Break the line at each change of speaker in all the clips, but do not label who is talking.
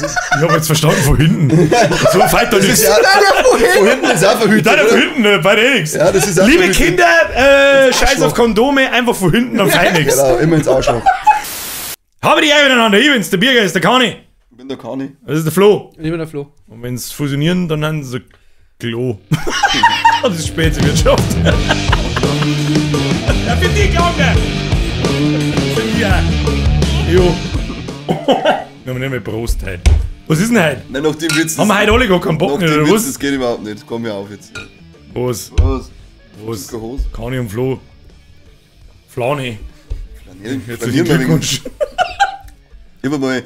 Ich habe jetzt verstanden, von hinten. So fällt doch nichts.
Ja, von hinten ist auch verhütet.
Nein, von hinten, bei der nichts.
Ja, das ist auch
Liebe
verhütet.
Kinder, scheiß auf Kondome, einfach von hinten, dann fällt nichts.
Genau, immer ins Arschloch.
Haben die miteinander, ich bin's, der Birger ist der Kani.
Ich bin der Kani.
Das ist der Flo.
Ich bin der Flo.
Und wenn es fusionieren, dann haben sie Klo. Das ist Spätzewirtschaft. Ja, für die Glocke. Für mich auch. Jo. Wir haben nicht mehr Prost heute. Was ist denn heute?
Nein, nach dem Witz.
Haben wir heute alle gar keinen Bock
Nach
mehr,
dem
oder
Witz,
was?
das geht überhaupt nicht. Komm mir auf jetzt.
Was?
Was?
Was?
Keine Hose.
Kani und Flo. Flani.
Flanieren
Herzlichen
wir wegen.
Glückwunsch.
Ich habe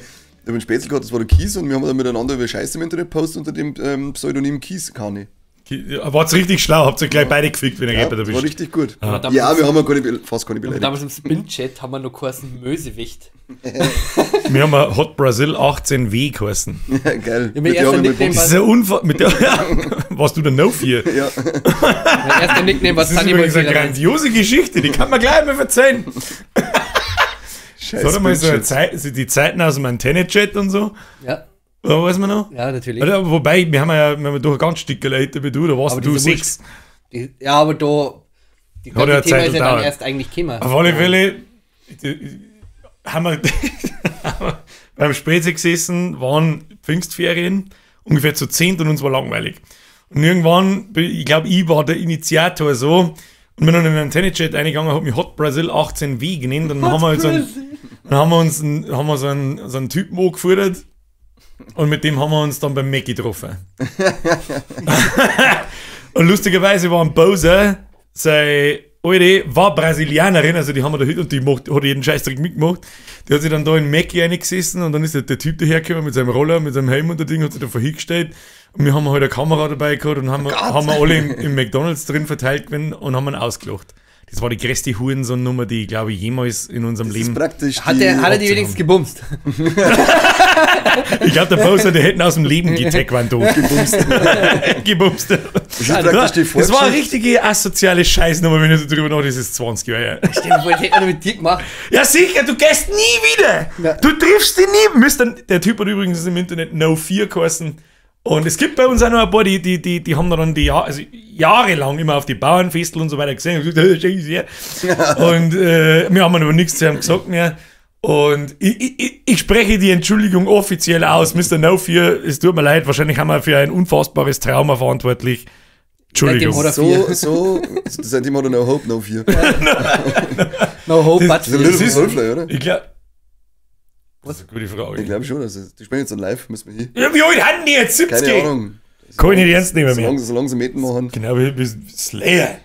einen Spätzle gehabt, das war der Kies, und wir haben dann miteinander über Scheiße im Internet gepostet unter dem Pseudonym Kies Kani.
Wart's richtig schlau, habt ihr gleich beide gefickt, wenn ihr
Ja,
Geld
das war
erwischt.
richtig gut.
Ah.
Ja, wir haben fast keine
Und
beleidigt.
damals im Spin-Chat haben wir noch geheißen Mösewicht.
Wir haben ein Hot Brazil 18W geheißen.
Ja, geil.
Ja, mein
Mit der
erster
hab ich
Nickname
mit
Das ist ja mit der, warst du der No 4?
Ja.
Mein erster Nickname war
Das ist
Sunnyboy
übrigens eine
4.
grandiose Geschichte, die kann man gleich mal erzählen.
Scheiß
So, mal so
Bullshit.
die Zeiten aus dem Antenne-Chat und so.
Ja,
Oder weiß man noch?
ja, natürlich.
Oder, wobei, wir haben doch ganz dicke Leute wie du, da warst
Aber
du
diese
6.
Ja, aber da. Die
Hat ja
ganze Thema
Zeit
ist ja
gedauert.
dann erst eigentlich gekommen.
Auf alle Fälle haben wir beim Spätzle gesessen, waren Pfingstferien, ungefähr zu 10 und uns war langweilig. Und irgendwann, ich glaube, ich war der Initiator so, und bin dann in den Antenne-Chat eingegangen, hat mich Hot Brazil 18W genannt, und dann haben wir halt so einen Typen angefordert, und mit dem haben wir uns dann beim Mac getroffen. Und lustigerweise war ein Bowser, seine Alte war Brasilianerin, also die haben wir da heute, und die hat jeden Scheißdreck mitgemacht. Die hat sich dann da in Mackie reingesessen, und dann ist der Typ dahergekommen mit seinem Roller, mit seinem Helm und der Ding, hat sich da vorhingestellt, und wir haben halt eine Kamera dabei gehabt und haben wir alle im McDonalds drin verteilt gewesen und haben ihn ausgelacht. Das war die größte Hurensohn-Nummer, die ich glaube jemals in unserem
Das ist
Leben.
praktisch.
Hat er die wenigstens gebumst?
Ich glaube, der Bowser, der hätten aus dem Leben getaekwondo. Gebumst.
Das ist praktisch die
Das war eine
Vorgeschichte.
richtige asoziale Scheißnummer, wenn ich so drüber nachdenke, das ist 20 Jahre her.
Stell dir vor, das hätte man mit dir gemacht.
Ja, sicher, du gehst nie wieder.
Ja.
Du triffst ihn nie. Der Typ hat übrigens im Internet No 4 geheißen. Und es gibt bei uns auch noch ein paar, die haben dann jahrelang immer auf die Bauernfestel und so weiter gesehen. Und wir haben aber nichts zu ihm gesagt mehr. Und ich spreche die Entschuldigung offiziell aus, Mr. No 4, es tut mir leid, wahrscheinlich haben wir für ein unfassbares Trauma verantwortlich. Entschuldigung.
Seitdem hat er
Seitdem hat er No Hope, No 4.
No hope, but
Das ist ein Little
ist-
Soulfly, oder?
Ich glaube. Das ist eine gute Frage.
Ich glaube schon, die spielen jetzt dann live, müssen wir hin.
Ja, wie alt haben die jetzt? 70?
Keine Ahnung.
Kann ich nicht ernst nehmen mehr.
Solange sie Meten machen,
Genau, wie Slayer.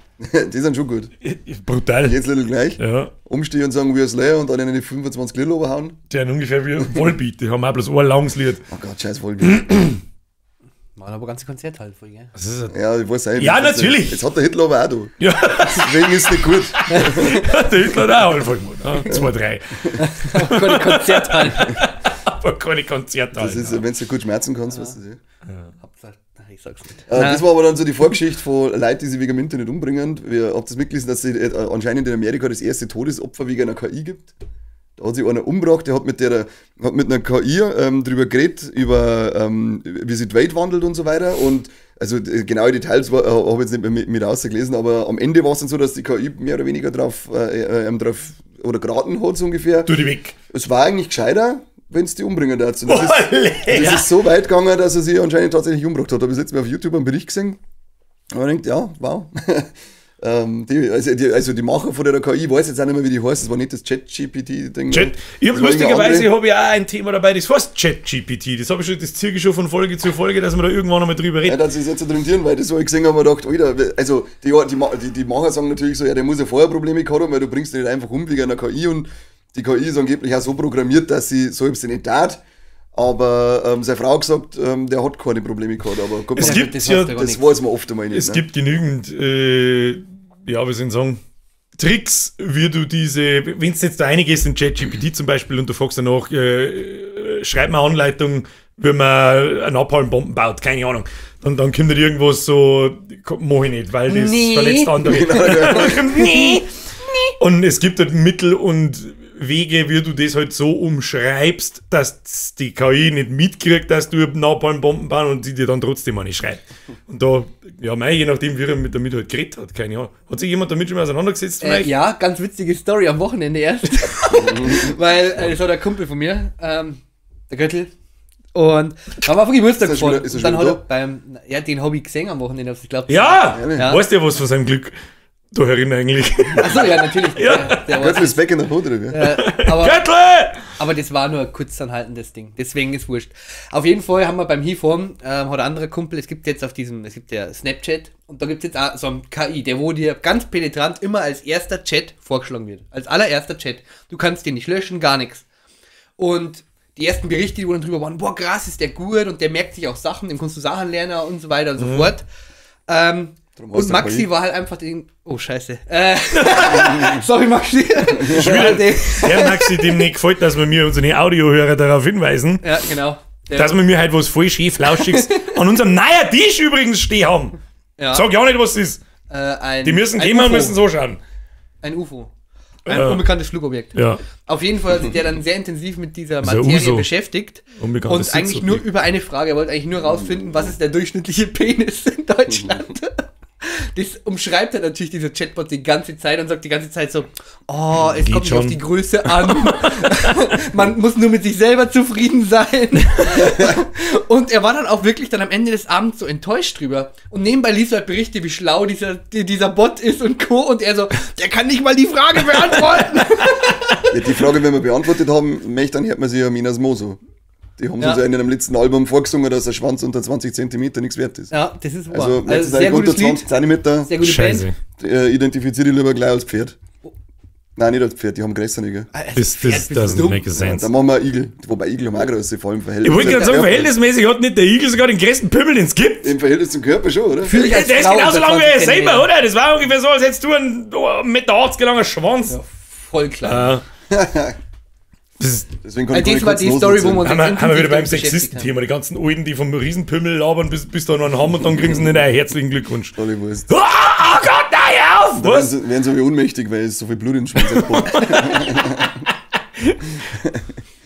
die sind schon gut.
Brutal.
Jetzt Little gleich.
Ja,
Umstehen und sagen, wir Slayer und dann in die 25 Lilo überhauen.
die haben ungefähr wie Volbeat. Die haben auch bloß ein langes Lied.
Oh Gott, scheiß Volbeat.
Machen aber ganze Konzert halt voll, gell?
Das ist
Ja, ich weiß nicht.
Ja, natürlich.
Jetzt hat der Hitler aber auch da.
ja,
Deswegen ist es nicht gut.
der Hitler hat auch Anfang gemacht. 2, 3.
Keine Konzert halt.
Aber keine Konzerte.
Das ist, wenn du gut schmerzen kannst, weißt du.
Hauptsache, ich sag's nicht.
Das war aber dann so die Vorgeschichte von Leuten, die sich wegen dem Internet umbringen. Wir habt das mitgelesen, dass es anscheinend in Amerika das erste Todesopfer wegen einer KI gibt. Da hat sich einer umgebracht, der hat mit einer KI drüber geredet, über wie sich die Welt wandelt und so weiter. Und also genaue Details habe ich jetzt nicht mehr mit rausgelesen, aber am Ende war es dann so, dass die KI mehr oder weniger drauf oder geraten hat, so ungefähr.
Tu die weg.
Es war eigentlich gescheiter, wenn es die umbringen dazu. Das
Olle.
ist so weit gegangen, dass er sich anscheinend tatsächlich umgebracht hat. Habe ich letztes Mal auf YouTube einen Bericht gesehen. Und man denkt, ja, wow. Die Macher von der KI, ich weiß jetzt auch nicht mehr, wie die heißt, das war nicht das Chat-GPT-Ding.
Lustigerweise habe ich auch ein Thema dabei, das heißt Chat-GPT. Das ziehe ich schon von Folge zu Folge, dass wir da irgendwann nochmal drüber
Ja,
reden.
dass ich es jetzt orientieren, weil das so ich gesehen habe, habe ich gedacht, Alter, also die Macher sagen natürlich so, ja, der muss ja vorher Probleme gehabt haben, weil du bringst den nicht einfach um wegen einer KI, und die KI ist angeblich auch so programmiert, dass sie so etwas nicht tat. Aber seine Frau hat gesagt, der hat keine Probleme gehabt. Aber guck
Es
mal,
gibt
das
ja,
heißt ja gar
das weiß man oft einmal nicht.
es
Ne?
gibt genügend, ja, wie soll ich sagen, Tricks, wie du diese, wenn es jetzt da einiges in ChatGPT zum Beispiel und du fragst danach, schreib mal Anleitung, wie man einen Napalmbomben baut, keine Ahnung. Dann kommt nicht irgendwas so, mach ich nicht, weil das
Nee.
verletzt andere. Nee. Und es gibt halt Mittel und Wege, wie du das halt so umschreibst, dass die KI nicht mitkriegt, dass du Napalm-Bomben bauen und die dir dann trotzdem auch nicht schreibt. Und da, ja, je nachdem, wie er damit halt geredet hat, keine Ahnung. Hat sich jemand damit schon mal auseinandergesetzt vielleicht?
Ja, ganz witzige Story am Wochenende erst. Weil das war der Kumpel von mir, der Göttl. Und haben wir auf Geburtstag
Ist er
gefahren.
schon
Und dann
wieder
hat er den habe ich gesehen am Wochenende. Ich glaub,
Ja!
Ja.
Weißt du ja was von seinem Glück? Da herin eigentlich.
Achso, ja, natürlich.
Ja.
Der
Göttl ist weg in der Hut, oder wie?
Göttl!
Aber das war nur ein kurzanhaltendes Ding. Deswegen ist wurscht. Auf jeden Fall haben wir beim Hinfahren, hat ein anderer Kumpel, es gibt ja Snapchat und da gibt es jetzt auch so ein KI, der wo dir ganz penetrant immer als erster Chat vorgeschlagen wird. Als allererster Chat. Du kannst den nicht löschen, gar nichts. Und die ersten Berichte, die wurden drüber waren, boah, krass, ist der gut und der merkt sich auch Sachen, dem kannst du Sachen lernen und so weiter und so fort. Und Maxi war halt einfach oh, scheiße. Sorry, Maxi.
Der Maxi, dem nicht gefällt, dass wir mir unsere Audiohörer darauf hinweisen,
Ja, genau.
dass wir mir halt was voll schön Flauschiges an unserem neuen Tisch übrigens stehen haben.
Ja,
Sag ja nicht, was das ist. Die müssen gehen und müssen so schauen.
Ein UFO. Ein unbekanntes Flugobjekt.
Ja.
Auf jeden Fall hat sich der dann sehr intensiv mit dieser
ist ein
Materie
Uso.
beschäftigt.
Unbekanntes
Und eigentlich nur
Sitzobjekt.
über eine Frage. Er wollte eigentlich nur rausfinden, was ist der durchschnittliche Penis in Deutschland. Das umschreibt halt natürlich dieser Chatbot die ganze Zeit und sagt die ganze Zeit so, oh, es
Geht
kommt nicht
schon.
auf die Größe an. Man muss nur mit sich selber zufrieden sein. Und er war dann auch wirklich dann am Ende des Abends so enttäuscht drüber. Und nebenbei liest du halt Berichte, wie schlau dieser Bot ist und Co. Und er so, der kann nicht mal die Frage beantworten.
Ja, die Frage, wenn wir beantwortet haben, dann hört man sich ja Minas Moso. Die haben
Ja.
so in einem letzten Album vorgesungen, dass der Schwanz unter 20 cm nichts wert ist.
Ja, das ist wahr.
Also, wenn es
sehr
eigentlich unter
gutes Lied,
20 cm,
sehr gute
Scheiße.
Band.
identifiziere ich lieber gleich als Pferd. Nein, nicht als Pferd, die haben größere, gell?
Das doesn't make sense.
Dann machen wir Igel. Wobei Igel haben auch große, vor allem im Verhältnis.
Ich wollte gerade sagen,
Ja,
verhältnismäßig hat nicht der Igel sogar den größten Pimmel, den es gibt.
im Verhältnis zum Körper schon, oder?
Fühl dich als
Der ist
Frau
genauso
unter
lang wie
20
er selber,
Zentimeter.
oder? Das war ungefähr so, als hättest du einen 1,80 Meter langer Schwanz.
Ja, voll klar.
Das ist,
Deswegen kann ich
Das war die
kurz
Story, wo
loserzählen.
man
haben wir wieder beim
beschäftigt
Sexisten-Thema. Die ganzen Alten, die vom Riesenpimmel labern, bis da noch einen haben und dann kriegen sie nicht einen herzlichen Glückwunsch.
Alle Wurst.
Oh Gott, nein, hör auf! Was?
Werden so wie ohnmächtig, weil es so viel Blut in den Schwanz hat.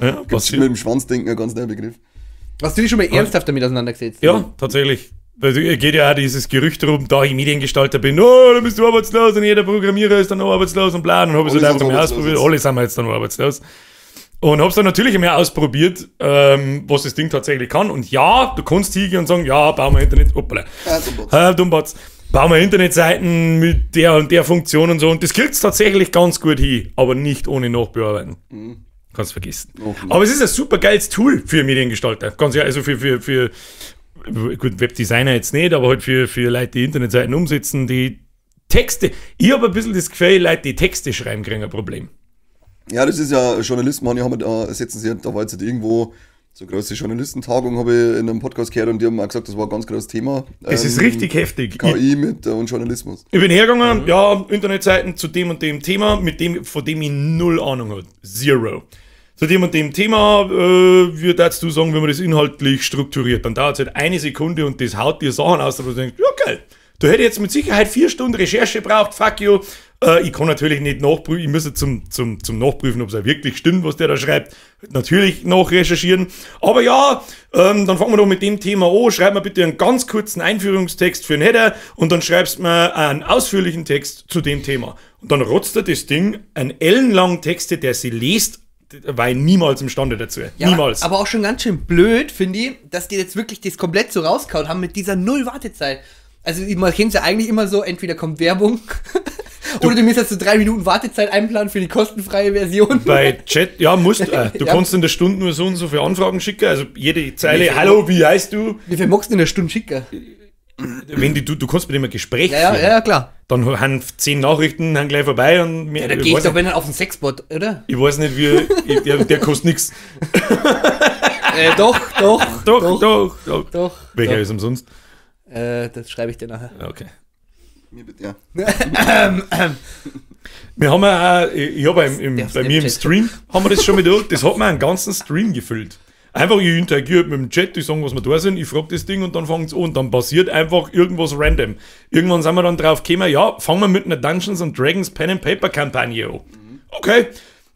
Ja,
Mit
passiert.
dem Schwanzdenken ein ganz neuer Begriff.
Hast du dich schon mal ernsthaft damit auseinandergesetzt?
Ja, tatsächlich. Weil es geht ja auch dieses Gerücht darum, da ich Mediengestalter bin, oh, dann bist du arbeitslos und jeder Programmierer ist dann auch arbeitslos und bla. Dann habe ich es
Alle
halt einfach
sind
mal
arbeitslos
ausprobiert.
jetzt.
Alle sind wir jetzt dann auch arbeitslos. Und habe es dann natürlich mehr ausprobiert, was das Ding tatsächlich kann. Und ja, du kannst hingehen und sagen, ja, bauen wir Internet, hoppala. Dummbatz. Bauen wir Internetseiten mit der und der Funktion und so. Und das kriegt es tatsächlich ganz gut hin, aber nicht ohne Nachbearbeiten. Kannst vergessen. Aber es ist ein super geiles Tool für Mediengestalter. Ganz ehrlich, also für gut, Webdesigner jetzt nicht, aber halt für Leute, die Internetseiten umsetzen, die Texte. Ich habe ein bisschen das Gefühl, Leute, die Texte schreiben, kriegen ein Problem.
Ja, das ist ja Journalisten, da war jetzt irgendwo so große Journalistentagung, habe ich in einem Podcast gehört und die haben auch gesagt, das war ein ganz großes Thema.
Es ist richtig heftig.
KI mit und Journalismus.
Ich bin hergegangen, ja, Internetseiten zu dem und dem Thema, von dem ich null Ahnung habe. Zero. Zu dem und dem Thema, wie würdest du sagen, wenn man das inhaltlich strukturiert, dann dauert es halt eine Sekunde und das haut dir Sachen aus, wo du denkst, ja geil, da hätte ich jetzt mit Sicherheit 4 Stunden Recherche braucht, fuck you. Ich kann natürlich nicht nachprüfen, ich muss zum Nachprüfen, ob es auch wirklich stimmt, was der da schreibt, natürlich nachrecherchieren. Aber ja, dann fangen wir doch mit dem Thema an, schreib mir bitte einen ganz kurzen Einführungstext für einen Header und dann schreibst du mir einen ausführlichen Text zu dem Thema. Und dann rotzt er das Ding einen ellenlangen Text, der sie liest, war ich niemals imstande dazu.
Ja,
niemals.
Aber auch schon ganz schön blöd, finde ich, dass die jetzt wirklich das komplett so rauskaut haben mit dieser Null-Wartezeit. Also man kennt es ja eigentlich immer so, entweder kommt Werbung oder du musst jetzt so 3 Minuten Wartezeit einplanen für die kostenfreie Version.
Bei Chat, ja, musst du
Ja.
kannst in der Stunde nur so und so viele Anfragen schicken, also jede Zeile,
viel-
hallo, wie heißt du?
Wie viel magst du in einer Stunde schicken?
Wenn du kannst mit dem ein Gespräch
Ja,
führen.
ja, klar.
Dann haben 10 Nachrichten haben gleich vorbei und mehr,
Ja, da
ich,
gehe ich
weiß
doch,
nicht,
wenn dann auf den Sexbot, oder?
ich weiß nicht, wie der kostet nichts.
Doch.
Doch. Welcher
Doch.
ist umsonst?
Das schreibe ich dir nachher.
Okay.
Mir bitte, ja.
Wir haben ja auch, ich habe
Der
bei mir im
Snapchat.
Stream, haben wir das schon mal durch, das hat mir einen ganzen Stream gefüllt. Einfach, ich interagiere mit dem Chat, die sagen, was wir da sind, ich frage das Ding und dann fängt es an und dann passiert einfach irgendwas random. Irgendwann sind wir dann drauf gekommen, ja, fangen wir mit einer Dungeons and Dragons Pen and Paper Kampagne an. Okay,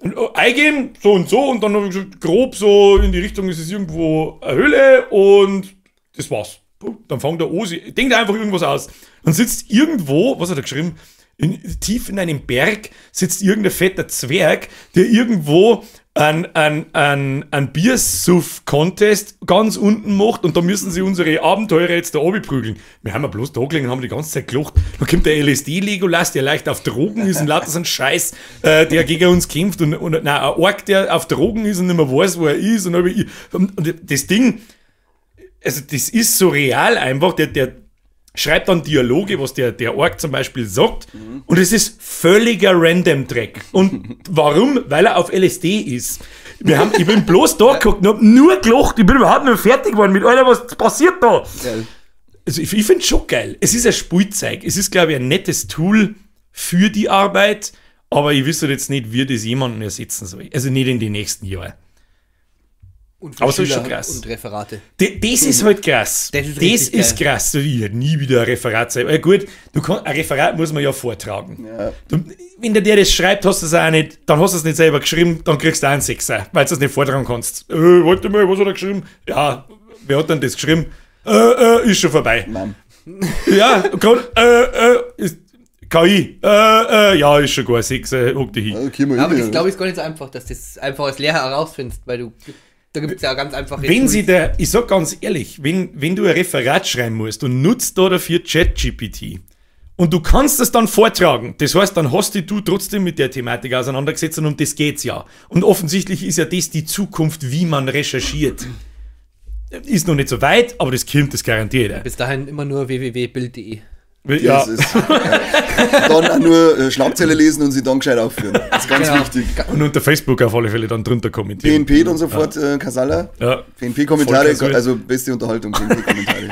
Und, eingeben, so und dann habe ich gesagt, grob so in die Richtung ist es irgendwo eine Höhle und das war's. Dann fängt der Osi, denkt einfach irgendwas aus. Dann sitzt irgendwo, was hat er geschrieben? Tief in einem Berg sitzt irgendein fetter Zwerg, der irgendwo einen Biersuff-Contest ganz unten macht und da müssen sie unsere Abenteurer jetzt da prügeln. Wir haben ja bloß da gelegen und haben die ganze Zeit gelacht. Dann kommt der LSD-Legolas, der leicht auf Drogen ist und lauter so ein Scheiß, der gegen uns kämpft und ein Ork, der auf Drogen ist und nicht mehr weiß, wo er ist. Und das Ding, also das ist so real einfach, der schreibt dann Dialoge, was der Ork zum Beispiel sagt, und es ist völliger Random-Track. Und warum? Weil er auf LSD ist. Ich bin bloß da geguckt und hab nur gelacht, ich bin überhaupt nicht fertig geworden mit, Alter, was passiert da?
Geil.
Also ich finde es schon geil. Es ist ein Spielzeug. Es ist, glaube ich, ein nettes Tool für die Arbeit, aber ich wüsste jetzt nicht, wie das jemanden ersetzen soll. Also nicht in den nächsten Jahren.
Und
aber so ist schon krass.
Und Referate.
Das ist halt krass.
Das ist
krass. Ich hätte nie wieder ein Referat sein. Gut, ein Referat muss man ja vortragen.
Ja.
Wenn der das schreibt, hast du es auch nicht, dann hast du es nicht selber geschrieben, dann kriegst du auch einen Sechser, weil du es nicht vortragen kannst. Warte mal, was hat er geschrieben? Ja, wer hat denn das geschrieben? Ist schon vorbei.
Mann.
Ja, ist KI. Ja, ist schon gut. Sechser, hock dich hin.
Okay,
Aber das glaube ich ist gar nicht so einfach, dass du das einfach als Lehrer herausfindest, weil da gibt es ja ganz einfache
Tools. Ich sag ganz ehrlich, wenn du ein Referat schreiben musst und nutzt da dafür ChatGPT und du kannst das dann vortragen, das heißt, dann hast du trotzdem mit der Thematik auseinandergesetzt und um das geht's ja. Und offensichtlich ist ja das die Zukunft, wie man recherchiert. Ist noch nicht so weit, aber das kommt, das garantiert.
Bis dahin immer nur www.bild.de.
Ja.
Dann auch nur Schlagzeile lesen und sie dann gescheit aufführen. Das ist ganz wichtig.
Und unter Facebook auf alle Fälle dann drunter kommentieren.
PNP dann sofort, Kasala.
Ja.
PNP-Kommentare, also beste Unterhaltung, PNP-Kommentare.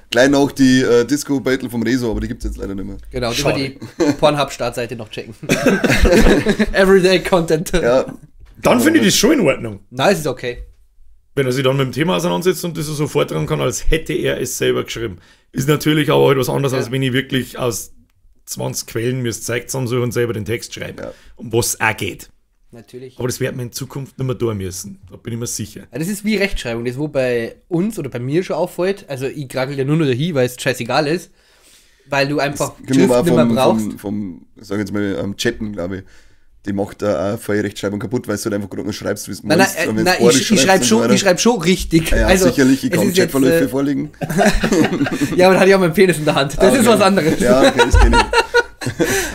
Gleich noch die Disco-Battle vom Rezo, aber die gibt es jetzt leider nicht mehr.
Genau, über die Pornhub-Startseite noch checken. Everyday Content.
Ja.
Dann finde ich das schon in Ordnung.
Nein, es ist okay.
Wenn er sich dann mit dem Thema auseinandersetzt und das so vortragen kann, als hätte er es selber geschrieben. Ist natürlich aber halt was anderes, als wenn ich wirklich aus 20 Quellen mir es zeigt zusammensuche und selber den Text schreibe. Um was es auch geht.
Natürlich.
Aber das werden wir in Zukunft nicht mehr tun müssen. Da bin ich mir sicher.
Ja, das ist wie Rechtschreibung. Das, wo bei uns oder bei mir schon auffällt, also ich kragel ja nur noch dahin, weil es scheißegal ist, weil du einfach
Schrift nicht mehr brauchst. Sag jetzt mal, am Chatten, glaube ich. Die macht da auch voll Rechtschreibung kaputt, weil du halt einfach gerade noch schreibst, wie es meinst.
Nein, ich schreibe schon richtig.
Ja, also, sicherlich, ich kann Chatverläufe vorlegen.
Ja, aber dann hatte ich auch meinen Penis in der Hand. Das ist was anderes.
Ja, okay, das kenne ich.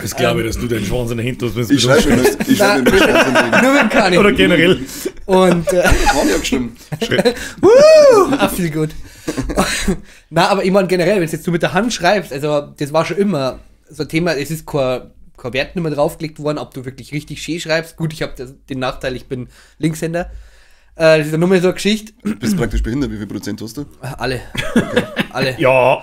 Das glaube ich, dass du deinen Schwanz in der Hand hast, wenn
Ich schreibe mir mit dem Schwanz.
Nur mit dem Kani.
Oder generell.
Und
Kann ja gestimmt.
viel gut. Na, aber ich meine generell, wenn jetzt du mit der Hand schreibst, also das war schon immer so ein Thema, es ist kein Wert nicht mehr draufgelegt worden, ob du wirklich richtig schön schreibst. Gut, ich habe den Nachteil, ich bin Linkshänder. Das ist ja nur mal so eine Geschichte.
Du bist praktisch behindert, wie viel Prozent hast du?
Alle. Okay. Alle.
Ja.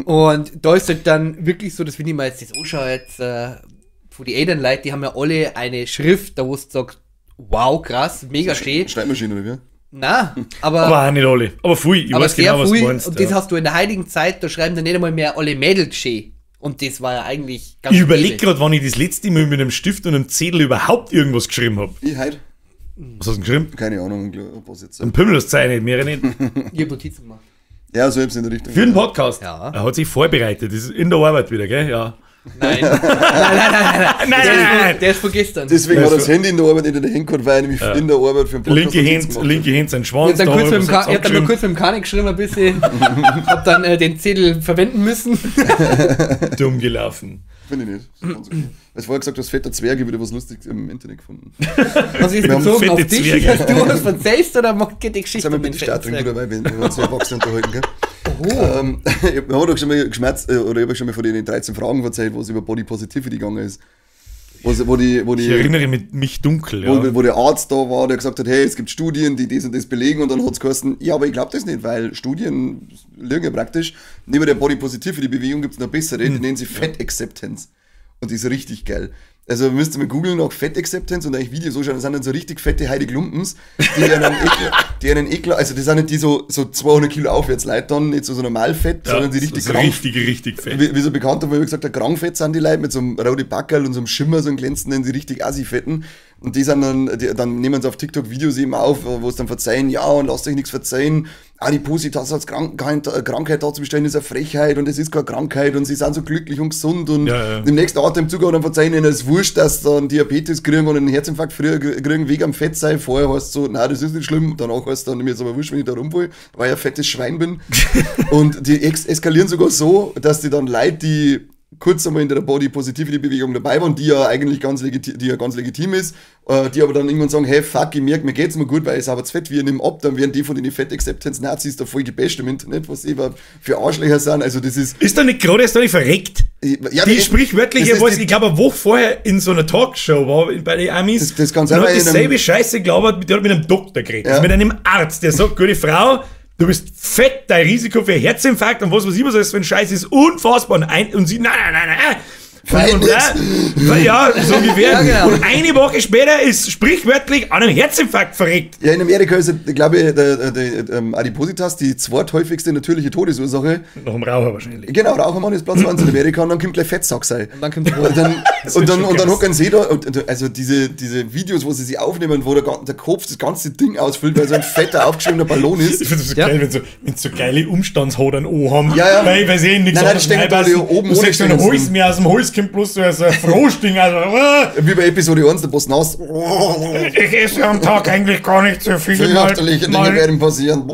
Und da ist halt dann wirklich so, dass wenn ich mal jetzt das anschaue, jetzt von die Elternleute, die haben ja alle eine Schrift, da wo du sagst, wow, krass, mega schön.
Schreibmaschine oder wie?
Nein, aber
auch nicht alle. Aber viel, ich weiß genau, was du meinst.
Und das hast du in der heiligen Zeit, da schreiben dann nicht einmal mehr alle Mädels schön. Und das war ja eigentlich ganz
Ich überlege gerade, wann ich das letzte Mal mit einem Stift und einem Zettel überhaupt irgendwas geschrieben habe.
Ich heute?
Was hast du geschrieben?
Keine Ahnung, was jetzt.
Ein Pimmel hast du nicht, mehr nicht.
Ich habe Notizen gemacht.
Ja, so hab's in der Richtung.
Für den Podcast?
Ja.
Er hat sich vorbereitet. Das ist in der Arbeit wieder, gell? Ja.
Nein. Nein. Der ist von gestern.
Deswegen hat er das Handy in der Arbeit nicht in der Hand gehabt, weil er nämlich in der Arbeit für den
Podcast linke Hand sein Schwanz.
Ich habe dann nur kurz mit dem Kani geschrieben, ein bisschen. Hab dann den Zettel verwenden müssen.
Dumm gelaufen.
Finde ich nicht. Als vorher gesagt, du hast fetter Zwerge, wieder was Lustiges im Internet gefunden.
Was ist bezogen auf dich? Hast du was von selbst oder geht die Geschichte
um den fetten Zwerg? Dabei, wenn wir uns Erwachsene unterhalten, gell? Wir haben doch schon mal geschmerzt, oder ich habe schon mal von den 13 Fragen erzählt, wo es über Body Positivity gegangen ist. Wo die,
ich erinnere mich dunkel,
wo der Arzt da war, der gesagt hat, hey, es gibt Studien, die das und das belegen, und dann hat es geheißen, ja, aber ich glaube das nicht, weil Studien lügen ja praktisch. Neben der Body Positivity Bewegung gibt es noch bessere, die nennen sie Fat Acceptance. Und die ist richtig geil. Also müsst ihr mal googeln nach Fat Acceptance und eigentlich Videos anschauen, das sind dann so richtig fette Heidi Klumpens, die einen Ekel, also das sind nicht die so 200 Kilo aufwärts Leute dann, nicht so normal fett, sondern die richtig
so richtig fett.
Wie so bekannt, wo ich gesagt habe, krankfett sind die Leute mit so einem roten Backerl und so einem Schimmer, so einem glänzenden, die richtig assi-fetten. Und die sind dann nehmen sie auf TikTok Videos eben auf, wo es dann verzeihen, ja, und lasst euch nichts verzeihen. Adipositas als Krankheit darzustellen, ist eine Frechheit und es ist keine Krankheit und sie sind so glücklich und gesund und im nächsten Atemzug dann verzeihen ihnen, es ist wurscht, dass sie dann Diabetes kriegen und einen Herzinfarkt früher kriegen wegen am Fett sein. Vorher heißt es so, nein, das ist nicht schlimm. Danach heißt es dann, mir ist aber wurscht, wenn ich da rumfall, weil ich ein fettes Schwein bin. Und die eskalieren sogar so, dass die dann Leute, die kurz einmal in der Body-Positivity-Bewegung dabei waren, die ja eigentlich ganz legitim ist, die aber dann irgendwann sagen, hey, fuck, ich merke, mir geht's mir gut, weil ich aber zu fett wie ich nehme ab, dann werden die von den Fat-Acceptance-Nazis da voll gebasht im Internet, was sie für Arschlöcher sind, also das ist...
Ist da nicht gerade erst verreckt?
Ja,
die sprichwörtliche, was ich glaube, eine Woche vorher in so einer Talkshow war, bei den Amis,
das kann sein,
und hat dieselbe Scheiße geglaubt, die hat mit einem Doktor geredet, also mit einem Arzt, der sagt, gute Frau, du bist fett, dein Risiko für Herzinfarkt und was weiß ich, was das für ein Scheiß ist, unfassbar. Und sie, nein. Ja, so ungefähr. Ja, genau. Und eine Woche später ist sprichwörtlich an einem Herzinfarkt verreckt.
Ja, in Amerika ist, glaube ich, der Adipositas die zweithäufigste natürliche Todesursache.
Nach dem Raucher wahrscheinlich.
Genau, Rauchermann ist Platz 1 in Amerika und dann kommt gleich Fettsack sein.
Und dann kommt
und dann hocken sie da, also diese Videos, wo sie sich aufnehmen, wo der Kopf das ganze Ding ausfüllt, weil so ein fetter, aufgeschriebener Ballon ist.
Ich finde das so geil, wenn sie so geile Umstandshodern haben,
ja.
weil sie nichts
anderes oben
du siehst ein Holz mehr aus dem Holz kommt bloß so ein Frohsting, also
wie bei Episode 1, der Boss nass.
Ich esse am Tag eigentlich gar nicht so viel.
Fürchterliche Dinge werden passieren.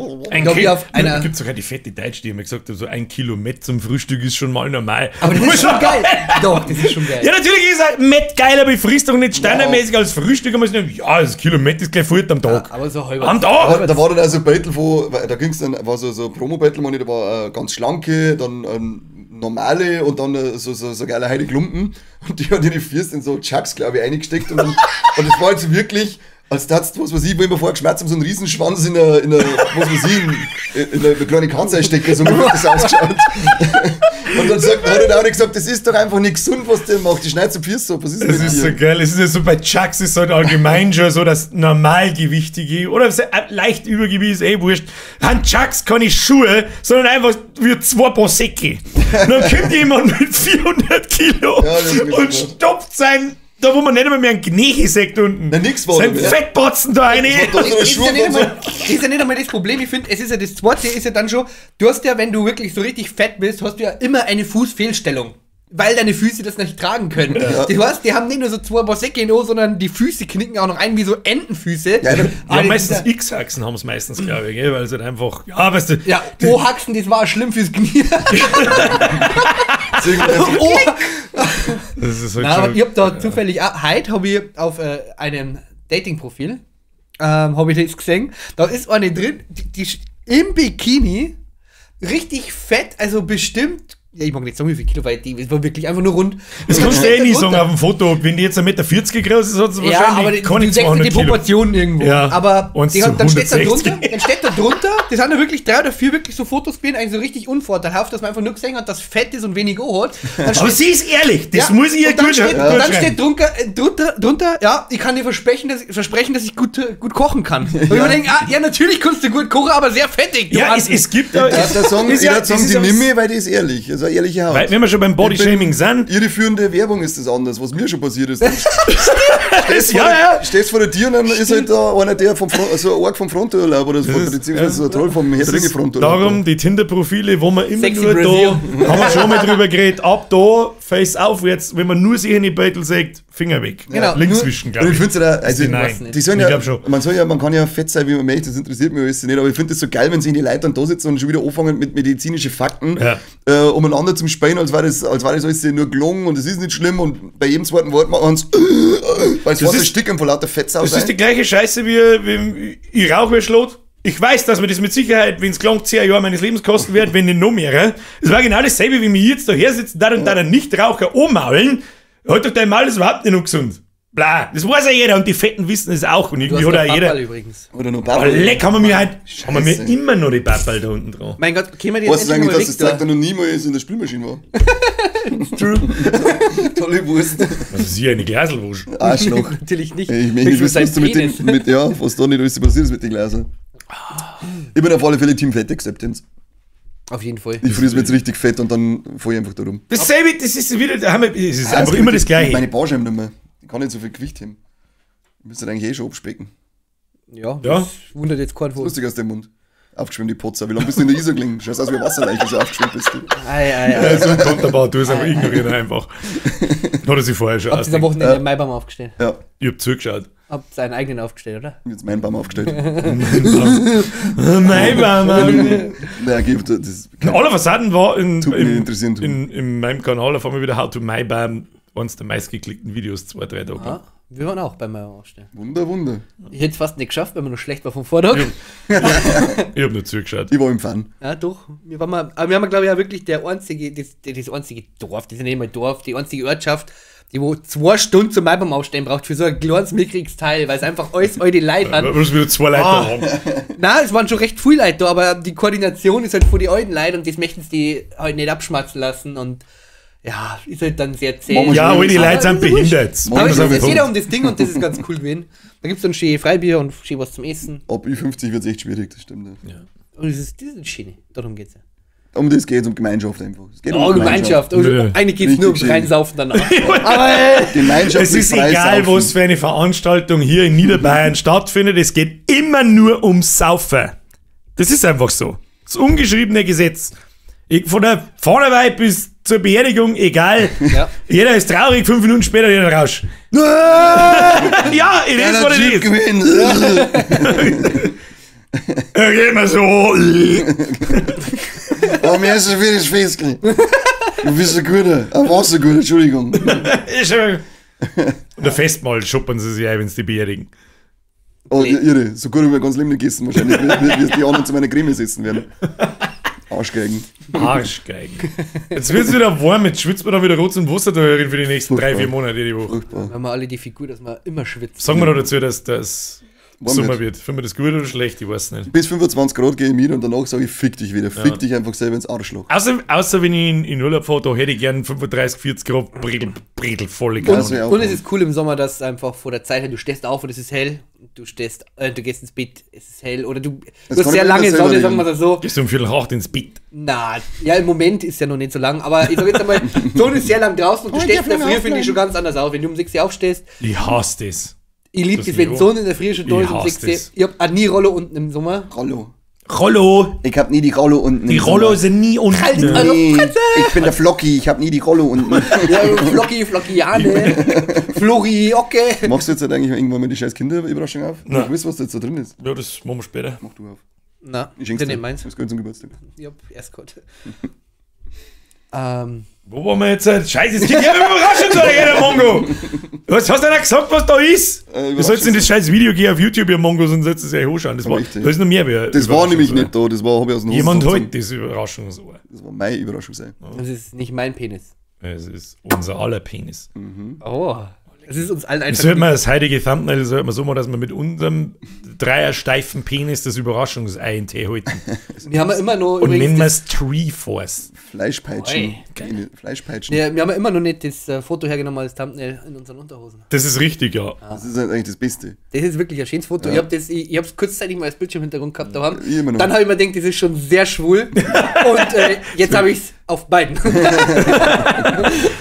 Gibt sogar die fette Deutsche, die haben gesagt, so 1 Kilo Mett zum Frühstück ist schon mal normal.
Aber das ist schon geil. Doch, das ist schon geil.
Ja, natürlich ist ein Mett geil, aber ich frisst doch nicht standardmäßig als Frühstück. Ja, das Kilo Mett ist gleich Furt am Tag.
Ja, aber so halber.
Am Tag!
Da war dann also ein Battle, da ging es dann, war so ein Promo-Battle, da war ganz schlanke, dann normale und dann so geile Heidi Klumpen. Und die hat in die Fürst in so Chucks, glaube ich, eingesteckt. Und das war jetzt wirklich, als das, was weiß ich, wo ich mir vorher geschmerzt habe, so einen Riesenschwanz in einer kleinen Kanzlerstecker, so hat das ausgeschaut. Und dann hat er auch nicht gesagt, das ist doch einfach nicht gesund, was der macht. Die schneidet so Fürst ab. Was ist
das? Das ist so geil. Es ist ja so bei Chucks, ist halt allgemein schon so, dass Normalgewichtige oder leicht Übergewicht ist wurscht. An Chucks keine Schuhe, sondern einfach wie 2 Paar Säcke. Und dann kommt jemand mit 400 Kilo und stopft sein, da wo man nicht einmal mehr einen Kneche sagt unten.
Nix war
sein Fettbotzen da rein.
Das ist ja nicht einmal das Problem. Ich finde, es ist ja das zweite, ist ja dann schon, du hast ja, wenn du wirklich so richtig fett bist, hast du ja immer eine Fußfehlstellung. Weil deine Füße das nicht tragen können. Ja. Du hast, die haben nicht nur so 2 Paar Säcke in O, sondern die Füße knicken auch noch ein wie so Entenfüße.
Ja, meistens X-Achsen haben es meistens, glaube ich, gell? Weil es halt einfach, ja, weißt du.
Ja, O-Achsen, das war schlimm fürs Knie.
Das ist halt
aber ich hab da zufällig, heute habe ich auf einem Dating-Profil, habe ich das gesehen, da ist eine drin, die im Bikini, richtig fett, also bestimmt, ja, ich mag nicht sagen, wie viel Kilo, weil die war wirklich einfach nur rund.
Das kannst du eh nicht sagen auf dem Foto. Wenn die jetzt 1,40 Meter groß ist, hat sie wahrscheinlich
aber du siehst die Proportionen irgendwo.
Ja,
aber dann steht da drunter, das sind ja wirklich 3 oder 4 wirklich so Fotos gewesen, eigentlich so richtig unvorteilhaft, dass man einfach nur gesehen hat, dass fett ist und wenig O hat.
Aber sie ist ehrlich, das muss ich ihr gut schreiben.
Dann steht drunter, ja, ich kann dir versprechen, dass ich gut kochen kann. Und ich mir denke, ja, natürlich kannst du gut kochen, aber sehr fettig.
Ja, es gibt da...
Jeder sagen, die nimm weil die ist ehrlich. Das ist eine ehrliche Haut.
Weil, wenn wir schon beim Bodyshaming sind...
Irreführende Werbung ist das anders, was mir schon passiert ist. Stehst vor der Tür und dann ist halt da einer, der so ein Arg vom Fronturlaub oder so, beziehungsweise so ein Troll vom Herr der Ringe Fronturlaub.
Darum die Tinder-Profile, wo man immer nur da... Haben wir schon mal drüber geredet, ab da, face aufwärts, wenn man nur sich in die Beutel sagt, Finger weg.
Genau.
Links wischen, glaube ich.
Ich finde es man kann ja fett sein, wie man möchte, das interessiert mich alles nicht, aber ich finde es so geil, wenn sich die Leute dann da sitzen und schon wieder anfangen mit medizinischen Fakten, umeinander zum Spielen, als war das alles nur gelungen und es ist nicht schlimm und bei jedem zweiten Wort machen uns weil es war so ein Stück von lauter Fettsau.
Das ist die gleiche Scheiße wie ich rauche wie Schlot. Ich weiß, dass mir das mit Sicherheit, wenn es gelang 10 Jahre meines Lebens kosten wird, wenn nicht noch mehr. Es war genau dasselbe, wie mir jetzt daher sitzen, da und Nichtraucher anmaulen. Halt doch dein Maul, das ist überhaupt nicht ungesund. Bla, das weiß ja jeder und die Fetten wissen es auch. Und irgendwie hat auch jeder.
Übrigens.
Oder noch
Papal. Leck, haben wir mir immer noch die Papal da unten dran.
Mein Gott, können wir die
jetzt endlich mal weg, dass das Tag da noch niemals in der Spülmaschine war? Tolle Wurst.
Das ist hier eine Glaselwurst.
Arschloch.
Natürlich nicht.
Ich meine,
Ich
was du mit dem, was da nicht alles passiert ist mit den Gläsern. Ich bin auf alle Fälle Team Fat Acceptance.
Auf jeden Fall.
Ich friere mir jetzt richtig fett und dann fahre ich einfach da rum.
Dasselbe, das ist wieder, es ist einfach immer das Gleiche.
Meine Barscheiben nicht mehr. Ich kann nicht so viel Gewicht haben. Ich müsste eigentlich schon abspecken.
Ja,
Ja.
das wundert jetzt keinen Wohl.
Lustig aus dem Mund. Aufgeschwemmt, die Potzer. Wie lange bist du in der Isar gelegen? Scheiß aus wie Wasserleiche, so aufgeschwemmt bist du.
Ei.
So ein Konterbau, du hast einfach ignoriert einfach. Hat er sich vorher schon
Habt ihr am
ausgedacht.
Wochenende den Maibaum aufgestellt?
Ja,
Ich hab zugeschaut.
Habt seinen eigenen aufgestellt, oder?
jetzt meinen Baum aufgestellt.
Nein, Mann.
Naja, gibt das.
Aller Fassaden war
Tut mich nicht interessieren, du.
in meinem Kanal, auf einmal wieder How to My Bam, eines der meistgeklickten Videos, 2-3 Tage lang.
Ja, wir waren auch beim Maibaum aufstellen.
Wunder.
Ich hätte es fast nicht geschafft, weil man noch schlecht war vom Vortag.
Ich hab nur zugeschaut.
Ich war im Fan.
Ja, doch. Aber wir haben, glaube ich, ja wirklich das einzige Dorf, das ist nicht mal Dorf, die einzige Ortschaft, die wo 2 Stunden zum Maibaum aufstellen braucht für so ein kleines mickriges Teil, weil es einfach alles alte Leute hat.
Wir müssen wieder 2 Leute
Ah.
haben.
Nein, es waren schon recht viele Leute da, aber die Koordination ist halt von den alten Leuten und das möchten sie halt nicht abschmatzen lassen und ja, ist halt dann sehr zäh.
Machen wir
Ja, aber die Leute sind
das ist wurscht.
behindert.
Aber es
Das
geht
ist
jeder
ein
um das Ding und das ist ganz cool gewesen. Da gibt es dann schön Freibier und schön was zum Essen.
Ab Ü50 wird es echt schwierig, das stimmt. Ja.
Und das ist schön. Darum geht's ja.
Um das geht es, um Gemeinschaft einfach. Es geht
Oh, Gemeinschaft. Also,
Ja.
eigentlich geht es nur ums
Richtig schön.
Reinsaufen danach. Aber
Gemeinschaft
Es ist egal, was für eine Veranstaltung hier in Niederbayern stattfindet, es geht immer nur ums Saufen. Das ist einfach so. Das ungeschriebene Gesetz. Von der Vorderweih bis zur Beerdigung, egal.
Ja.
Jeder ist traurig, 5 Minuten später wieder raus. Ja, it is what it is. Ja, geht mal so.
Aber mir ist schon wieder das Festchen. Du bist ein guter. Warst ein guter, Entschuldigung.
Ist schon- Und der Festmahl schuppern sie sich ein, wenn sie die beerdigen.
Oh, irre. So gut habe ich mein ganzes Leben nicht gegessen. Wahrscheinlich wie die anderen zu meiner Creme sitzen werden. Arschgeigen.
Arschgeigen. Jetzt wird es wieder warm, jetzt schwitzt man dann wieder rot und Wasser da für die nächsten 3-4 Monate die Woche.
Furchtbar.
wir haben alle die Figur, dass man immer schwitzt.
Sagen wir noch dazu, dass das
Warm
Sommer
wird.
wird. Finden wir das gut oder schlecht? Ich weiß nicht.
Bis 25 Grad gehe ich mit und danach sage ich, fick dich wieder. Fick dich einfach selber ins Arschloch.
Außer wenn ich in Urlaub fahre, da hätte ich gern 35, 40 Grad Bredel volle
Das
Grad.
wär auch
Und es ist cool im Sommer, dass einfach vor der Zeit her, du stehst auf und es ist hell, du gehst ins Bett, es ist hell, oder du
Das
hast
kann
sehr
ich mir
lange
das selber
Sonne, sagen wir
regeln.
das so.
Gehst du um 7:45 ins Bett?
Na, ja, im Moment ist ja noch nicht so lang, aber ich sag jetzt einmal, die Sonne ist sehr lang draußen und du stehst in der Früh, finde ich schon ganz anders auf. Wenn du um 6 Uhr aufstehst,
Ich hasse das.
ich liebe
Das
das, wenn die
Niveau.
Sonne in der Früh schon da
Ich
ist um
hasse
6 Uhr.
das.
Ich hab auch nie Rollo unten im Sommer.
Rollo.
Rollo!
Ich hab nie die Rollo unten.
Die
im
Rollo
Sommer.
sind nie unten.
Also,
Nee,
Fratze!
ich bin der Flocky, ich hab nie die Rollo unten.
Ja, Flockiane, Flori, okay.
Machst du jetzt halt eigentlich irgendwann mal die scheiß Kinderüberraschung auf?
Nein.
Ich weiß, was da jetzt da drin ist.
Ja, das machen wir später.
Mach du auf.
Na,
Ich schenk's
das
dir.
ist nicht meins.
Das gehört zum Geburtstag.
Ich hab erst gehört.
Wo waren wir jetzt? Scheiße, es geht ja um Überraschung, so der Mongo! Was hast du denn gesagt, was da ist? Du sollst in das scheiß Video gehen auf YouTube, ihr Mongos, und sollst es ja hochschauen. Da
Richtig.
ist noch mehr. Wie
Das war nämlich nicht da, das war, hab ich aus dem
Jemand
Hosensack
holt das Überraschungsohr.
Das war meine Überraschung sein.
Das ist nicht mein Penis.
Es ist unser aller Penis.
Oh, das ist uns allen
Das
einfach.
sollte man das heutige Thumbnail sollte man so machen, dass wir mit unserem dreiersteifen Penis das Überraschungsei in Tee halten.
Wir haben ja immer noch
Und nennen wir
das,
es Tree Force.
Fleischpeitschen.
Oi.
Fleischpeitschen.
wir haben ja immer noch nicht das Foto hergenommen als Thumbnail in unseren Unterhosen.
Das ist richtig, ja.
Das ist eigentlich das Beste.
Das ist wirklich ein schönes Foto.
Ja.
Ich habe es kurzzeitig mal als Bildschirmhintergrund gehabt. Da
Ich immer noch.
dann habe ich mir gedacht, das ist schon sehr schwul. Und jetzt habe ich es auf beiden.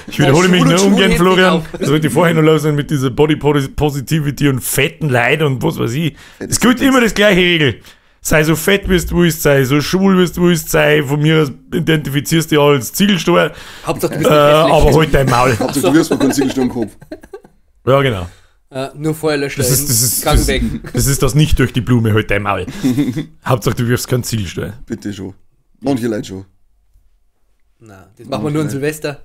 Ich wiederhole mich
Schwul und
nur
schwul
ungern,
hebt
Florian.
nicht auf.
Das wollte ich vorher noch los sein mit dieser Body Positivity und fetten Leid und was weiß ich. Es gilt immer das gleiche Regel. Sei so fett, wie du willst, sei so schwul, wie du willst, sei von mir aus identifizierst dich als Ziegelsteuer,
Hauptsache, du bist nicht hässlich.
aber halt dein Maul.
Hauptsache, du wirst mal keinen Ziegelstein im Kopf.
Ja, genau.
Nur Feuerlöscher
Das ist das nicht durch die Blume, halt dein Maul. Hauptsache, du wirfst keinen Ziegelsteuer.
Bitte schon. Manche Leute schon.
Na, das machen wir nur an Silvester.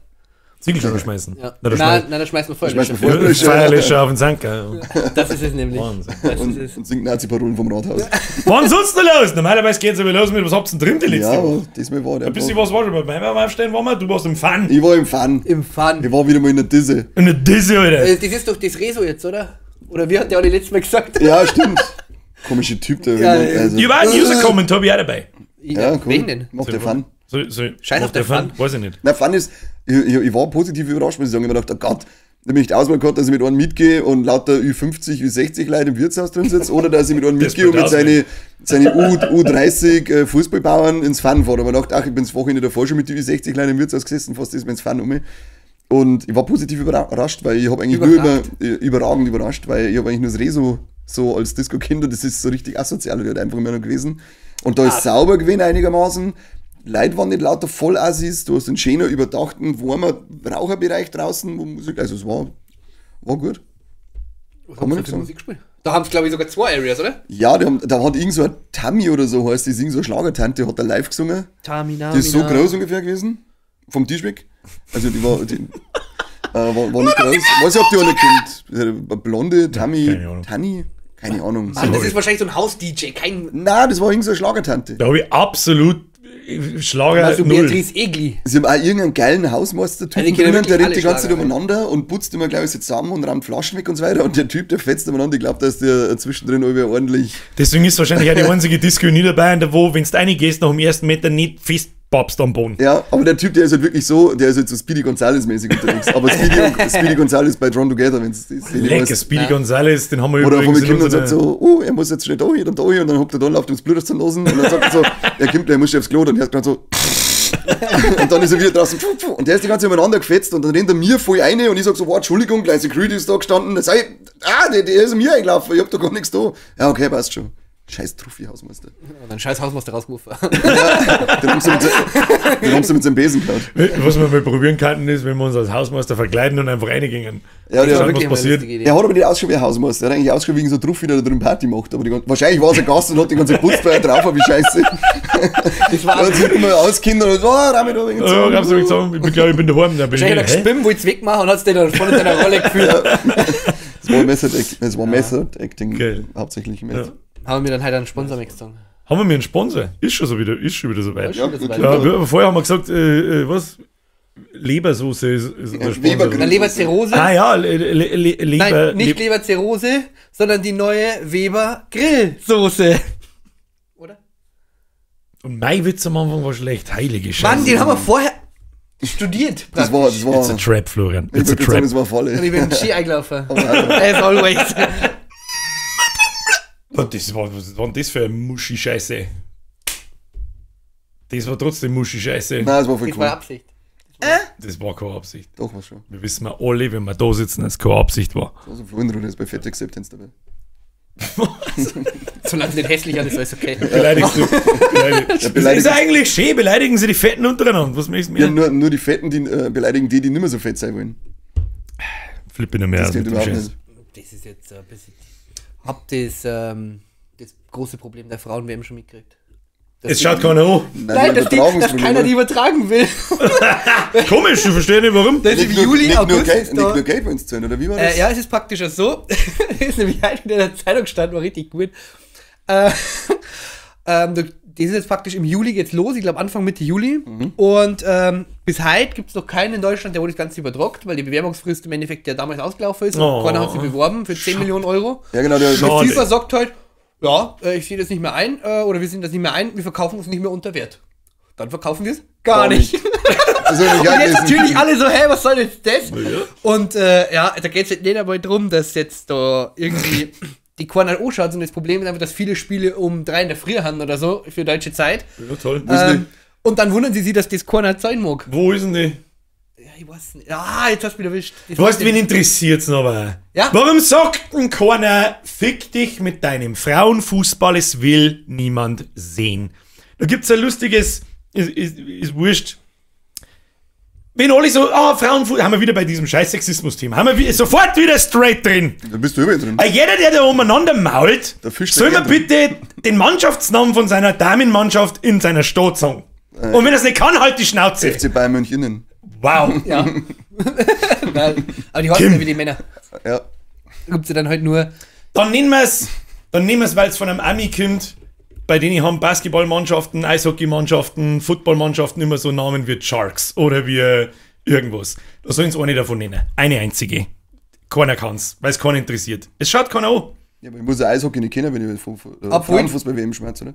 Ziegelsteuer schmeißen.
Ja.
Na, da
Nein, da schmeißen wir
Schmeißen
Feuerlöscher.
wir
für.
Feuerlöscher.
Feierlöscher auf den Sanker.
Das ist es nämlich.
Wahnsinn.
Das ist es.
Und singt Nazi-Parolen vom Rathaus.
Wann sonst noch los? Normalerweise geht es aber los mit, was habt ihr denn drin die letzte
Ja,
Woche?
aber das mal war der.
Ein bisschen was war schon bei meinem Aufstehen, waren wir? Du warst im Fun.
Ich war im Fun.
Im Fun.
Ich war wieder mal in der Disse.
Eine Disse, Alter.
Das ist doch das Rezo jetzt, oder? Oder wie hat der auch die letztes Mal gesagt?
Ja, stimmt. Komischer Typ, der.
Ja,
also,
Ich war ein User-Comment, hab ich auch dabei.
ja, cool.
Wen denn?
Macht der Fun.
Scheiß auf den Fun.
Weiß ich nicht.
Na, Fun ist, ich war positiv überrascht, muss ich sagen. Ich habe mir gedacht, oh Gott, da bin ich die Auswahl gehabt, dass ich mit einem mitgehe und lauter Ü50, Ü60 Leute im Wirtshaus drin sitze, oder dass ich mit einem mitgehe und mit seine U30 Fußballbauern ins Fun fahre. Aber ich dachte, ach, ich bin das Wochenende davor schon mit den Ü60 Leuten im Wirtshaus gesessen, fast ist mir ins Fun um. Und ich war positiv überrascht, weil ich habe eigentlich überragend überrascht, weil ich habe eigentlich nur das Rezo so als Disco-Kinder, das ist so richtig asozial, die hat einfach immer noch gewesen. Und da ist sauber gewesen einigermaßen. Leute waren nicht lauter Vollassis, du hast einen schönen, überdachten, warmen Raucherbereich draußen, wo Musik, also es war gut.
Was haben wir für Musik gespielt? Da haben es, glaube ich, sogar 2 Areas, oder?
Ja, da hat irgend so eine Tammy oder so heißt, die ist irgend so eine Schlagertante, hat da live gesungen. Die ist so groß ungefähr gewesen, vom Tisch weg. Also die war nicht groß. Weiß ich, ob die alle kennt. Eine blonde Tammy, Tanni? Keine Ahnung.
Mann, das ist wahrscheinlich so ein Haus-DJ, kein...
Nein, das war irgend so eine Schlagertante.
Da habe ich absolut Schlager
Also
null.
Beatrice Egli.
Sie haben auch irgendeinen geilen Hausmeister-Typen
die kennen
drinnen, der
wirklich
rennt die ganze Zeit
alle Schlager,
umeinander und putzt immer, glaube ich, so zusammen und rammt Flaschen weg und so weiter. Und der Typ, der fetzt umeinander. Ich glaube, dass der zwischendrin irgendwie ordentlich...
Deswegen ist wahrscheinlich auch die einzige Disco in Niederbayern, wo, wenn du reingehst, nach dem ersten Meter nicht festpapst am Boden.
Ja, aber der Typ, der ist halt wirklich so, der ist halt so Speedy Gonzales-mäßig unterwegs. Aber Speedy Gonzales bei Drawn Together, wenn es das
Lecker, Speedy Gonzales, den haben wir
oder von mir
übrigens
kommt und sagt so, er muss jetzt schnell da hin und da hin und dann hockt er da, läuft ums Blut zu losen und dann sagt er so, er muss aufs Klo und er hat gerade so und dann ist er wieder draußen und der ist die ganze Zeit umeinander gefetzt und dann rennt er mir voll rein und ich sag so, wow, Entschuldigung, gleich Security ist da gestanden, dann sag ich, der ist mir eingelaufen, ich hab da gar nichts da. Ja, okay, passt schon. Scheiß Truffi-Hausmeister.
Und dann scheiß Hausmeister rausgerufen.
Ja, den haben sie mit seinem Besen gehauen.
Was wir mal probieren könnten, ist, wenn wir uns als Hausmeister verkleiden und einfach reingingen.
Ja, der
was passiert.
Er hat aber nicht ausgeschaut wie ein Hausmeister. Er hat eigentlich ausgeschaut wie so ein Truffi, der da drin Party macht. Aber wahrscheinlich war es ein Gast und hat die ganze Putzfeier drauf, aber wie scheiße.
Das war
er hat sich immer auskindert und Rami da wegen
Ja, ich hab's gesagt, ich glaube, ich bin daheim. Da bin
wahrscheinlich hat er gespimmt, wollte es wegmachen und hat es dann voll in seiner Rolle gefühlt.
Das war Method Acting,
Geil.
hauptsächlich mit.
Ja. Haben wir dann halt einen Sponsor mitgezogen.
Haben wir mir einen Sponsor? Ist schon wieder so weit.
Ja,
Ja, vorher haben wir gesagt, was? Lebersoße ist der Sponsor.
Dann Leberzirrhose.
Ah ja, Leber.
Nein, nicht Leberzirrhose, sondern die neue Weber Grillsoße. Oder?
Und mein Witz am Anfang war schlecht. Heilige Scheiße.
Mann, den haben wir vorher studiert.
Das war
It's a trap, Florian.
ich
It's a
würde
trap.
sagen, das war voll.
Und ich bin Ski eingelaufen.
Aber
As always.
Was war denn das für eine Muschi-Scheiße? Das war trotzdem Muschi-Scheiße.
nein, das war voll
Das war
cool.
Absicht.
Das war keine Absicht.
Doch, war schon.
Wir wissen wir alle, wenn wir da sitzen, dass es keine Absicht war.
Also Florian ist bei Fett Acceptance dabei.
Solange es nicht hässlich ist, ist alles okay.
Beleidigst du? Das ist eigentlich schön, beleidigen sie die Fetten untereinander. Was möchtest du
Ja,
mir?
nur die Fetten, die beleidigen die nicht mehr so fett sein wollen.
Flippe noch mehr
Das
aus
geht
mit dem
überhaupt
Scheiß.
nicht.
Das ist jetzt ein bisschen... Habt das große Problem der Frauen-WM schon mitgekriegt?
Es schaut keiner an.
Nein, dass keiner die übertragen will.
Komisch, du verstehst nicht warum.
Das ist im Juli,
nicht nur
August.
Geld wollen sie zahlen, oder wie war das?
Ja, es ist praktisch so. Das ist nämlich heute in der Zeitung stand, war richtig gut. Das ist jetzt praktisch im Juli geht's los, ich glaube Anfang Mitte Juli. Und bis heute gibt es noch keinen in Deutschland, der wo das Ganze übertragt, weil die Bewerbungsfrist im Endeffekt ja damals ausgelaufen ist.
Oh.
Und keiner hat sich beworben für 10 Millionen Euro.
Ja, genau. Der
Schade.
FIFA sagt halt, ja, ich sehe das nicht mehr ein, oder wir sehen das nicht mehr ein, wir verkaufen es nicht mehr unter Wert. Dann verkaufen wir es gar nicht.
Also,
Und jetzt natürlich alle so, hey, was soll jetzt das? Und ja, da geht es jetzt nicht einmal drum, dass jetzt da irgendwie die keiner anschaut, sondern das Problem ist einfach, dass viele Spiele um 3 in der Früh haben oder so für deutsche Zeit.
Ja, toll.
Und dann wundern sie sich, dass das keiner sein mag.
Wo ist denn die?
Ja, ich weiß nicht. Ah, jetzt hast du mich erwischt. Das
Weißt du,
weiß
wen
ich
interessiert's noch aber?
Ja.
Warum sagt denn keiner, fick dich mit deinem Frauenfußball, es will niemand sehen? Da gibt's ein lustiges, ist wurscht. Wenn alle so, Frauenfußball, haben wir wieder bei diesem scheiß Sexismus-Thema, haben wir sofort wieder straight drin.
Da bist du überall drin.
Jeder, der da umeinander mault,
Der Fisch
soll mir
der Erde.
bitte den Mannschaftsnamen von seiner Damenmannschaft in seiner Stadt sagen. Und wenn er es nicht kann, halt die Schnauze.
FC Bayern München.
Wow.
Ja. Nein, aber die heißen ja wie die Männer.
Ja.
Da gibt es ja dann halt nur.
Dann nehmen wir es, weil es von einem Ami kommt, bei denen haben Basketballmannschaften, Eishockeymannschaften, Footballmannschaften immer so Namen wie Sharks oder wie irgendwas. Da sollen sie eine davon nennen. Eine einzige. Keiner kann's, weil es keinen interessiert. Es schaut keiner an.
Ja, aber ich muss ja Eishockey nicht kennen, wenn ich Frauenfußball-WM schmerz, oder?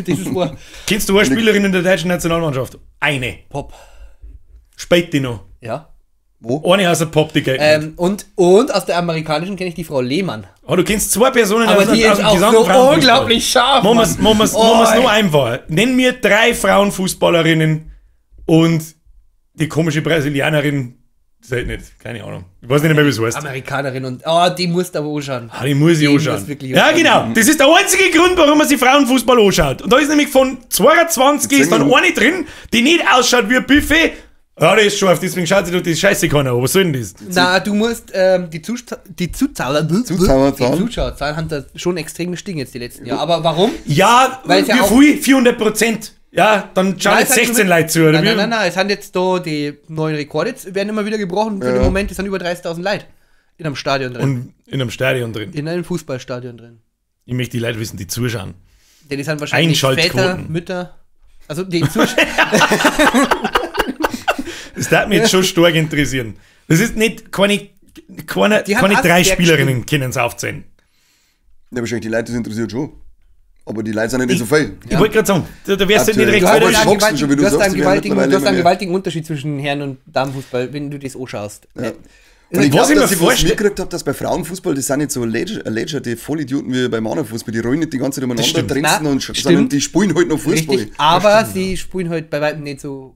Dieses Mal
Kennst du eine Spielerin in der deutschen Nationalmannschaft? Eine.
Pop.
Spät noch.
Ja.
Wo?
Eine aus der Pop, die geht nicht.
Und aus der amerikanischen kenne ich die Frau Lehmann.
Oh, du kennst 2 Personen
Aber die ist
dem
auch
gesamten
so
Frauenfußball.
unglaublich scharf.
Machen wir es nur einfach. Nenn mir 3 Frauenfußballerinnen und die komische Brasilianerin, das halt nicht, keine Ahnung. Ich weiß nicht mehr, wie es heißt.
Amerikanerin und die musst du aber anschauen.
Die muss ich
Die
anschauen.
muss wirklich
Ja,
anschauen.
genau. Das ist der einzige Grund, warum man sich Frauenfußball anschaut. Und da ist nämlich von 22 ist dann eine drin, die nicht ausschaut wie ein Buffet. Ja, der ist scharf, deswegen schaut sich doch die Scheiße keiner an. Was soll denn das?
Na, du musst die Zuschauerzahlen haben da schon extrem gestiegen jetzt die letzten Jahre. Aber warum?
Ja,
Weil es ja auch-
wie viel? 400%. Ja, dann schauen
Nein,
jetzt
es hat
16
schon-
Leute zu, oder wie?
Nein, es sind jetzt da die neuen Rekorde, jetzt werden immer wieder gebrochen. Für den Moment sind über 30.000 Leute in einem Stadion drin.
Und in einem Stadion drin.
In einem Fußballstadion drin.
Ich möchte die Leute wissen, die zuschauen.
Denn die sind wahrscheinlich Väter,
Einschaltquoten.
Mütter. Also die Zuschauer.
Das darf mich jetzt schon stark interessieren. Das ist nicht keine
Die haben
3
Asperger
Spielerinnen können es aufzählen.
Ja, wahrscheinlich die Leute, das interessiert schon. Aber die Leute sind ja nicht so viel.
Ich wollte gerade sagen, da wärst du nicht
Aktuell.
recht
Du
Aber
hast
das
falsch.
wachsen schon, wie du sagst, die werden mittlerweile immer
einen
mehr.
gewaltigen Unterschied zwischen Herren- und Damenfußball, wenn du das anschaust.
Ja.
Was
Und ich glaube,
ich mir
dass ich was
vorstell-
mitgekriegt habe, dass bei Frauenfußball, das sind nicht so lädscherte Vollidioten wie bei Männerfußball. Die rollen nicht die ganze Zeit umeinander,
stimmt.
trenzen
Na,
und
stimmt.
sondern die spielen halt noch Fußball.
Richtig, aber sie spielen halt bei weitem nicht so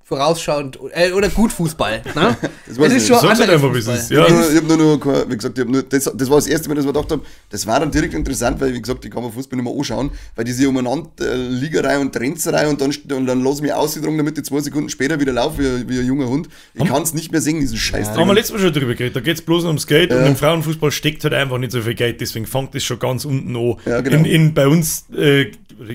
vorausschauend oder gut Fußball. Ne?
Das weiß ich nicht.
Sag's halt
anderer
einfach, wie es
Fußball.
ist. Ja.
Ich habe nur, wie gesagt, das war das erste Mal, dass ich mir gedacht habe, das war dann direkt interessant, weil, wie gesagt, ich kann mir Fußball nicht mehr anschauen, weil diese umeinander Liegerei und Trenzerei und dann lass ich mich ausdrungen, damit ich 2 Sekunden später wieder laufe wie ein junger Hund. Ich kann es nicht mehr singen, diesen Scheiß.
Da haben wir letztes Mal schon drüber geredet. Da geht es bloß ums Geld und im Frauenfußball steckt halt einfach nicht so viel Geld, deswegen fängt das schon ganz unten an.
Ja, genau.
Bei uns,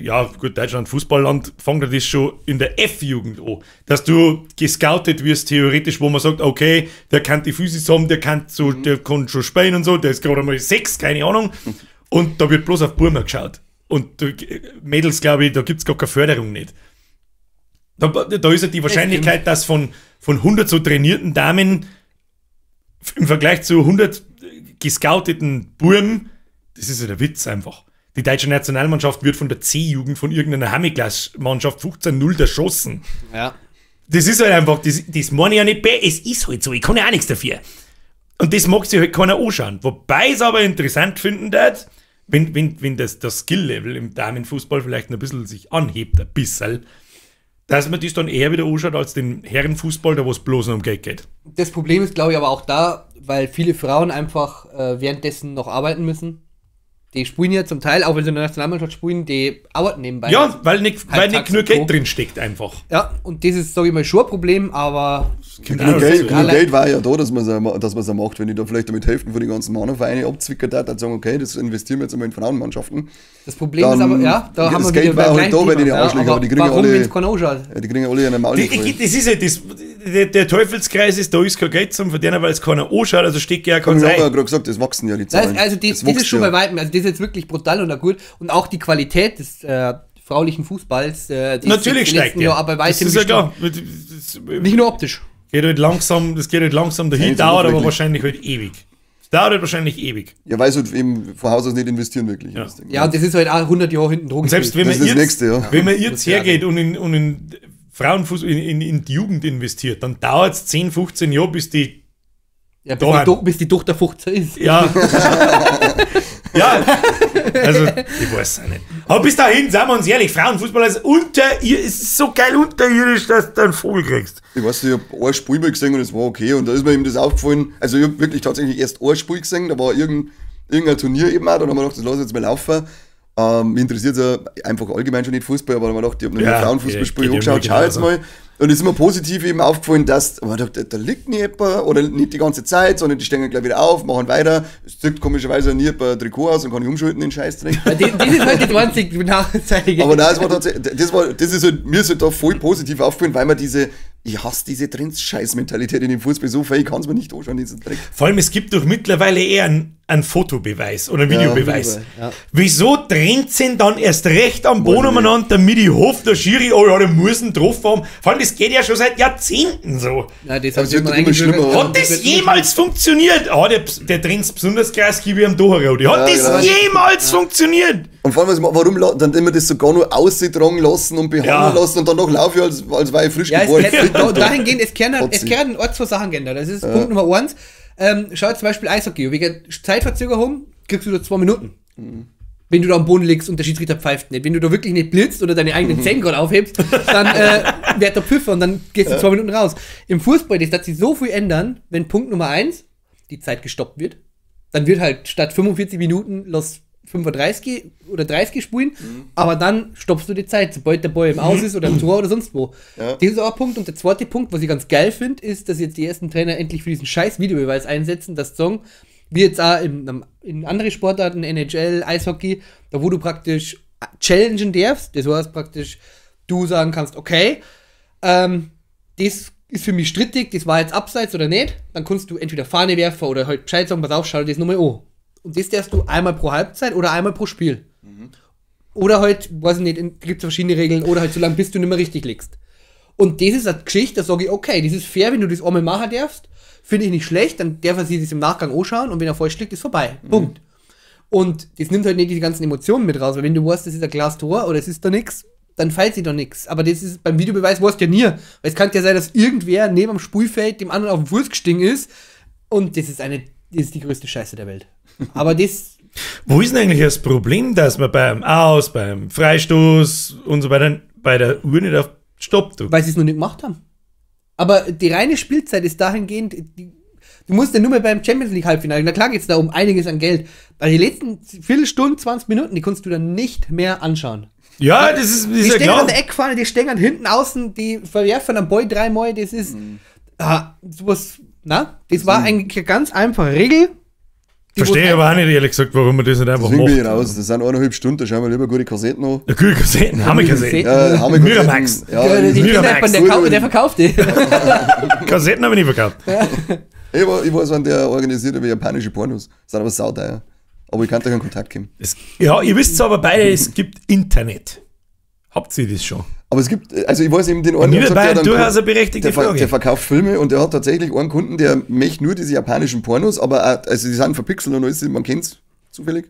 ja gut, Deutschland, Fußballland, fängt das schon in der F-Jugend an. Dass du gescoutet wirst, theoretisch, wo man sagt, okay, der kann die Physis haben, der kann schon spielen und so, der ist gerade mal 6, keine Ahnung. Und da wird bloß auf Burma geschaut. Und Mädels, glaube ich, da gibt es gar keine Förderung nicht. Da ist ja die Wahrscheinlichkeit, dass von 100 so trainierten Damen im Vergleich zu 100 gescouteten Burm, das ist ja der Witz einfach. Die deutsche Nationalmannschaft wird von der C-Jugend, von irgendeiner Hamiglas-Mannschaft 15-0 erschossen.
Ja.
Das ist halt einfach, das meine ich ja nicht, es ist halt so, ich kann ja auch nichts dafür. Und das mag sich halt keiner anschauen. Wobei es aber interessant finden wird, wenn das Skill-Level im Damenfußball vielleicht ein bisschen sich anhebt, ein bisschen, dass man das dann eher wieder anschaut als den Herrenfußball, da wo es bloß noch um Geld geht.
Das Problem ist, glaube ich, aber auch da, weil viele Frauen einfach währenddessen noch arbeiten müssen. Die spielen ja zum Teil, auch wenn sie in der Nationalmannschaft spielen, die arbeiten nebenbei.
Ja, weil nicht
Halbtags
genug
und Co.
Geld drin steckt einfach.
Ja, und das ist, sage ich mal, schon ein Problem, aber
Genau,
Geld
alle-
war ja da, dass man es auch macht. Wenn ich da vielleicht damit helfen von den ganzen Männervereinen abzwickern darf, dann sagen, okay, das investieren wir jetzt einmal in Frauenmannschaften.
das Problem ist aber, ja, da
ja,
haben
das
wir
Geld
wieder
war
beim
halt da,
gleichen
weil die
Thema.
Arschlöcher,
aber
aber die kriegen
warum,
alle-
wenn es keiner anschaut?
Ja, die kriegen alle einen Maul voll.
Das ist ja das, der Teufelskreis ist, da ist kein Geld zum Verdienen, weil es keiner anschaut, also steckt ja kein
Ich habe ja
rein.
gerade gesagt, das wachsen ja die
Das
Zahlen.
ist, also das
wächst
ist schon
ja.
bei weitem, also das ist jetzt wirklich brutal und auch gut. Und auch die Qualität des fraulichen Fußballs, die ist
Natürlich
in den
steigt
letzten Jahren aber
Das
weitem
ist ja
gestiegen.
klar.
Nicht nur optisch.
Das geht halt langsam dahin,
Nein, so
dauert aber
wirklich.
wahrscheinlich halt ewig. Es dauert halt wahrscheinlich ewig.
Ja, weil sie halt eben von Haus aus nicht investieren wirklich.
Ja.
Das Ding.
Ja, und das ist halt auch 100 Jahre hinten drum.
Und selbst wenn
Das
man
ist das
jetzt,
Nächste, ja.
wenn man jetzt
Muss ja
hergeht und in Frauenfußball, in die Jugend investiert, dann dauert es 10, 15 Jahre, bis die
ja,
da-
bis die Tochter 15 ist.
Ja. Ja, also, ich weiß es auch nicht. Aber bis dahin, sagen wir uns ehrlich, Frauenfußball ist ist so geil unterirdisch, dass du einen Vogel kriegst.
Ich weiß, ich habe ein Spiel mal gesehen und es war okay. Und da ist mir eben das aufgefallen. Also, ich habe wirklich tatsächlich erst ein Spiel gesehen, da war irgendein Turnier eben auch. Dann haben wir gedacht, das lasse ich jetzt mal laufen. Mich interessiert ja einfach allgemein schon nicht Fußball, aber dann haben wir gedacht, ich habe noch nie ein Frauenfußballspiel
geht ja
angeschaut,
mir
schau jetzt
genauso.
mal. Und es ist mir positiv eben aufgefallen, dass aber da liegt nie jemand, oder nicht die ganze Zeit, sondern die stehen gleich wieder auf, machen weiter. Es zückt komischerweise nie ein Trikot aus und kann ich umschalten, den Scheißdreck.
Das ist halt die einzige Benachteilige.
Aber nein, es war tatsächlich, das ist halt, mir ist halt da voll positiv aufgefallen, weil man diese Ich hasse diese Trends-Scheiß-Mentalität in dem Fußball so viel, ich kann es mir nicht anschauen, diesen Dreck.
Vor allem, es gibt doch mittlerweile eher einen Fotobeweis oder einen Videobeweis.
Ja.
Wieso trennt sie dann erst recht am Boden umeinander, damit ich hoffe, der Schiri, oh ja, der muss ihn getroffen haben. Vor allem, das geht ja schon seit Jahrzehnten so.
Ja, das
Das
hat
wird doch immer schlimmer.
Hat das jemals funktioniert? Ah, der trennt besonders krass, gebe ich am Doherrodi. Hat
Ja,
das
genau.
jemals funktioniert?
Und vor allem, warum dann immer das sogar nur ausgetragen lassen und behandeln lassen und dann noch laufe ich, als wäre ich frisch
Ja,
geboren.
dahingehend, es kehren
Trotzdem.
ein, zwei Sachen geändert. Das ist Punkt Nummer 1. Schau zum Beispiel Eishockey. Wegen Zeitverzögerung kriegst du da 2 Minuten. Wenn du da am Boden liegst und der Schiedsrichter pfeift nicht. Wenn du da wirklich nicht blitzt oder deine eigenen Zähne gerade aufhebst, dann wird der Pfiffer und dann gehst du 2 Minuten raus. Im Fußball, das wird sich so viel ändern, wenn Punkt Nummer 1 die Zeit gestoppt wird. Dann wird halt statt 45 Minuten los 35 oder 30 spulen, aber dann stoppst du die Zeit, sobald der Ball im Aus ist oder im Tor oder sonst wo.
Ja.
Das ist auch ein Punkt. Und der zweite Punkt, was ich ganz geil finde, ist, dass jetzt die ersten Trainer endlich für diesen scheiß Videobeweis einsetzen, das Song, wie jetzt auch in andere Sportarten, NHL, Eishockey, da wo du praktisch challengen darfst, das heißt praktisch, du sagen kannst, okay, das ist für mich strittig, das war jetzt abseits oder nicht, dann kannst du entweder Fahne werfen oder halt Bescheid sagen, pass auf, schau dir das nochmal an. Und das darfst du einmal pro Halbzeit oder einmal pro Spiel. Oder halt, weiß ich nicht, gibt es verschiedene Regeln, oder halt so lange, bis du nicht mehr richtig liegst. Und das ist eine Geschichte, da sage ich, okay, das ist fair, wenn du das einmal machen darfst, finde ich nicht schlecht, dann darf er sich das im Nachgang anschauen und wenn er falsch liegt, ist vorbei. Punkt. Und das nimmt halt nicht diese ganzen Emotionen mit raus, weil wenn du weißt, das ist ein Glastor oder es ist da nichts, dann fällt sich doch nichts. Aber das ist beim Videobeweis weißt du ja nie. Weil es kann ja sein, dass irgendwer neben dem Spielfeld dem anderen auf den Fuß gestiegen ist und das ist die größte Scheiße der Welt. Aber das...
Wo ist denn eigentlich das Problem, dass man beim Aus, beim Freistoß und so weiter bei der Uhr nicht auf Stopp drückt?
Weil sie es noch nicht gemacht haben. Aber die reine Spielzeit ist dahingehend, du musst ja nur mal beim Champions League Halbfinale, na klar geht es da um einiges an Geld, weil die letzten Viertelstunde, 20 Minuten, die kannst du dann nicht mehr anschauen.
Ja, das ist
Die
ja
stehen
klar.
an der Eckfahne, die stehen hinten außen, die verwerfen am Boy 3-mal, das ist sowas, das war eigentlich eine ganz einfache Regel.
Verstehe aber auch nicht, ehrlich gesagt, warum man das nicht einfach
Deswegen bin ich
macht.
raus. Das sind 1,5 Stunden, da schauen wir lieber gute Kassetten an.
Ja, coole Kassetten, Hammerkassetten.
Ja, haben wir
Miramax.
Ja,
Die
Miramax.
Kinder, der verkauft die.
Kassetten habe ich nicht verkauft.
ich weiß, wenn der organisiert über japanische Pornos. Sind aber sauteuer. Aber ich kann euch in Kontakt kommen.
Ja, ihr wisst aber beide, es gibt Internet. Habt ihr das schon?
Aber es gibt, also ich weiß eben den einen,
Mir
der
dabei
dann
durchaus eine berechtigte Frage.
der verkauft Filme und der hat tatsächlich einen Kunden, der möchte nur diese japanischen Pornos, aber auch, also die sind verpixelt und alles, man kennt es zufällig.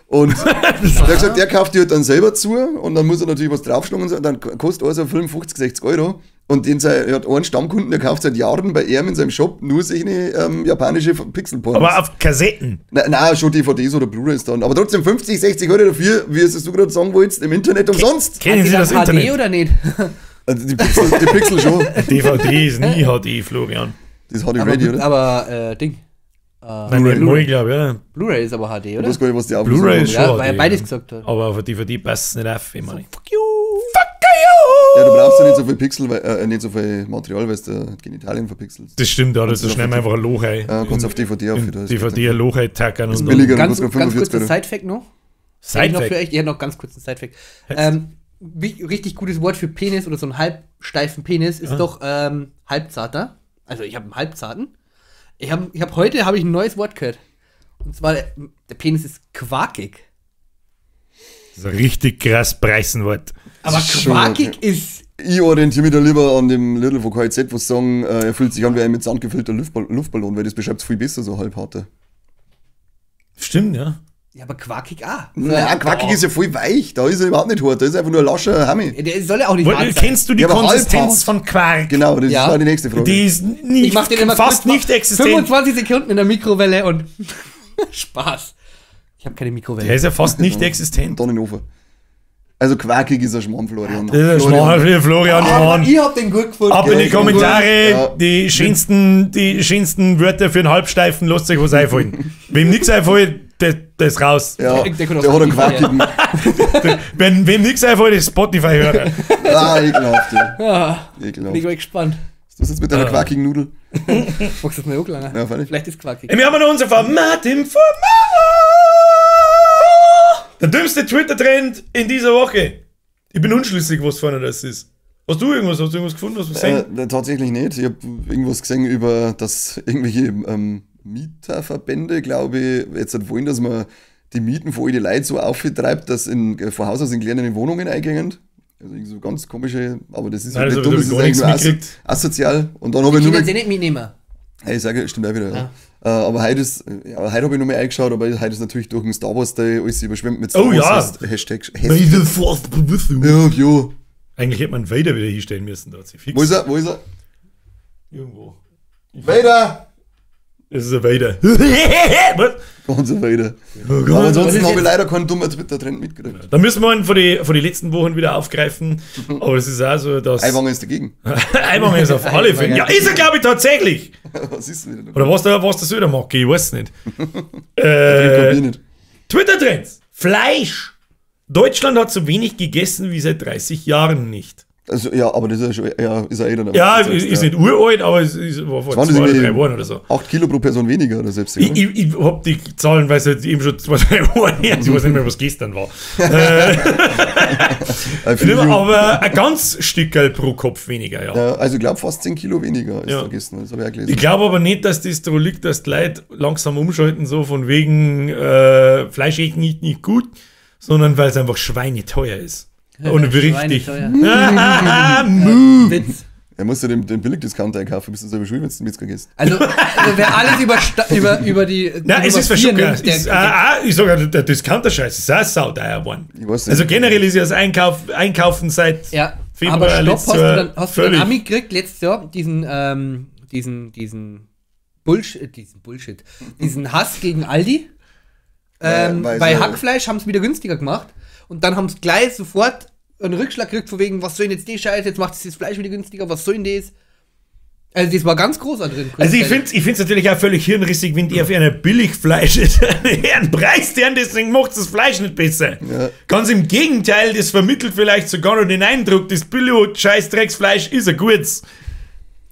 Und der hat gesagt, der kauft die halt dann selber zu und dann muss er natürlich was draufschlagen und so, und dann kostet also ein Film 50, 60 Euro. Und er hat einen Stammkunden, der kauft seit Jahren bei ihm in seinem Shop nur solche japanische Pixel-Pornos.
Aber auf Kassetten.
Nein, schon DVDs oder Blu-rays dann. Aber trotzdem 50, 60 Euro dafür, wie es du gerade sagen wolltest, im Internet umsonst.
Kennen Sie das
HD
Internet?
oder nicht?
Also die Pixel schon.
DVD ist nie HD, Florian.
Das ist HD Ready, oder?
Aber Ding.
Nein, neu, glaube ich, oder?
Blu-ray ist aber HD,
Ich
oder?
weiß gar nicht, was die
Blu-ray ist
Ja,
schon
weil er
HD,
beides
ja.
gesagt hat.
Aber auf der DVD passt es nicht auf, ich meine.
Fuck you!
Ja, du brauchst ja nicht so viel Pixel, weil, nicht so viel Material, weil du Genitalien verpixelst.
Das stimmt, ja, da schneiden wir einfach ein Loch ein.
Ja, kannst auf DVD auf. Das
DVD ein Loch eintackern und
billiger.
dann
Ganz,
kostet
ganz
45
kurzer
Euro.
Sidefact noch. Hätte ich noch für
Sidefact.
euch, ich hätte noch ganz kurz einen Sidefact. Richtig gutes Wort für Penis oder so einen halbsteifen Penis ist doch halbzarter. Also ich habe einen halbzarten. Heute habe ich ein neues Wort gehört. Und zwar, der Penis ist quakig.
Das ist ein richtig krass Preisenwort.
Aber
Schon,
quakig ist...
Ich orientiere mich da lieber an dem Little von KZ, wo sie sagen, er fühlt sich an wie ein mit Sand gefüllter Luftballon, weil das beschreibt es viel besser, so halbharter.
Stimmt, ja.
Ja, aber quakig auch.
Nein, quackig ist ja voll weich, da ist er überhaupt nicht hart, da ist einfach nur ein lascher Hammi.
Der soll ja auch nicht hart sein.
Kennst du die
Ja, aber
Konsistenz
halbhart.
von Quark?
Genau, das
Ja.
ist auch die nächste Frage.
Die ist
Ich
nicht,
mach den immer
fast
kurz
nicht existent.
25 Sekunden in der Mikrowelle und Spaß. Ich habe keine
Der
Mikrowelle.
ist ja fast nicht
Und
existent.
dann in den Ofen. Also quackig ist ein Schmarrn, Florian.
Das ist ein Schmarrn für Florian
Aber
Hahn.
ich hab den gut gefunden.
Ab in die
Ja,
Kommentare,
ja.
die schönsten Wörter für einen Halbsteifen, lasst euch was einfallen. Wem nichts einfällt, der ist raus.
Ja,
Der
der
kann
hat
auf
einen
Spotify,
quackigen.
Wem nichts einfällt, ist Spotify-Hörer.
Ekelhaft, ja.
Ja, bin ich
Ekelhaft.
mal gespannt.
Du jetzt mit deiner quackigen Nudel.
Magst du das mal angelangen?
Ja, freilich.
Vielleicht ist quackig.
Wir haben noch unser Format im Format. Der dümmste Twitter-Trend in dieser Woche. Ich bin unschlüssig, was vorne das ist. Hast du irgendwas gefunden, was wir sehen?
Tatsächlich nicht. Ich habe irgendwas gesehen über, dass irgendwelche Mieterverbände, glaube ich, jetzt wollen, dass man die Mieten von all die Leute so auftreibt, dass von Haus aus in kleinen Wohnungen eingehen. Also irgendwie so ganz komische, aber das ist
Nein,
halt
das
nicht dumm,
hab ich
das ist
gar
eigentlich
nichts
nur asozial. Und dann habe ich
Ich
nur
kann sie nicht mitnehmen.
ich sage, stimmt auch wieder. Ja. Aber heute habe ich noch mal eingeschaut, aber heute ist natürlich durch den Star Wars Day alles überschwemmt mit Star Wars Hashtag. Ja.
Eigentlich hätte man Vader wieder hinstellen müssen. Da hat sie fix.
Wo ist er?
Irgendwo.
Vader!
Das ist ein Vader. Was?
Und so weiter.
Oh Gott.
Aber ansonsten habe ich leider keinen dummen Twitter-Trend mitgekriegt.
Da müssen wir ihn von die letzten Wochen wieder aufgreifen. Aber es ist auch so, dass.
Eiwanger ist dagegen.
Eiwanger ist auf alle Fälle. Ja, ist er, glaube ich, tatsächlich.
Was ist denn wieder?
Oder was der Söder-Macke, ich weiß nicht.
Nicht.
Twitter-Trends. Fleisch. Deutschland hat so wenig gegessen wie seit 30 Jahren nicht.
Also, ja, aber das ist ja schon, ist ja dann.
Ja, ist nicht uralt, aber es war vor 2 oder 3 Jahren oder so.
8 Kilo pro Person weniger oder selbst.
Ich hab die Zahlen, weil es halt eben schon 2, 3 Jahre her ist. Ich weiß nicht mehr, was gestern war. Aber ein ganz Stückel pro Kopf weniger, ja.
Ja, also ich glaube fast 10 Kilo weniger als vergessen. Das habe ich auch gelesen.
Ich glaube aber nicht, dass das daran liegt, dass die Leute langsam umschalten, so von wegen Fleisch nicht gut, sondern weil es einfach schweineteuer ist. Und richtig.
Witz.
Er muss ja den Billigdiscounter einkaufen, bist du selber schuld, wenn du den Metzger gehst.
Also wer alles über die.
Nein, es ist
vier
verschuckt.
nimmt,
Ich sage, der Discounter-Scheiß ist auch sauteuer geworden. Also generell ist ja das Einkaufen seit Februar
aber stopp, hast du dann Ami gekriegt letztes Jahr, diesen Bullshit, diesen Hass gegen Aldi. Bei Hackfleisch haben es wieder günstiger gemacht. Und dann haben sie gleich sofort einen Rückschlag gekriegt, von wegen, was soll denn jetzt die Scheiße, jetzt macht das Fleisch wieder günstiger, was soll denn das? Also das war ganz groß da drin.
Also ich finde es natürlich auch völlig hirnrissig, wenn die auf einer Billigfleisch einen Preis deren, deswegen macht das Fleisch nicht besser. Ja. Ganz im Gegenteil, das vermittelt vielleicht sogar noch den Eindruck, das Billo-Scheiß-Drecksfleisch ist ein gutes.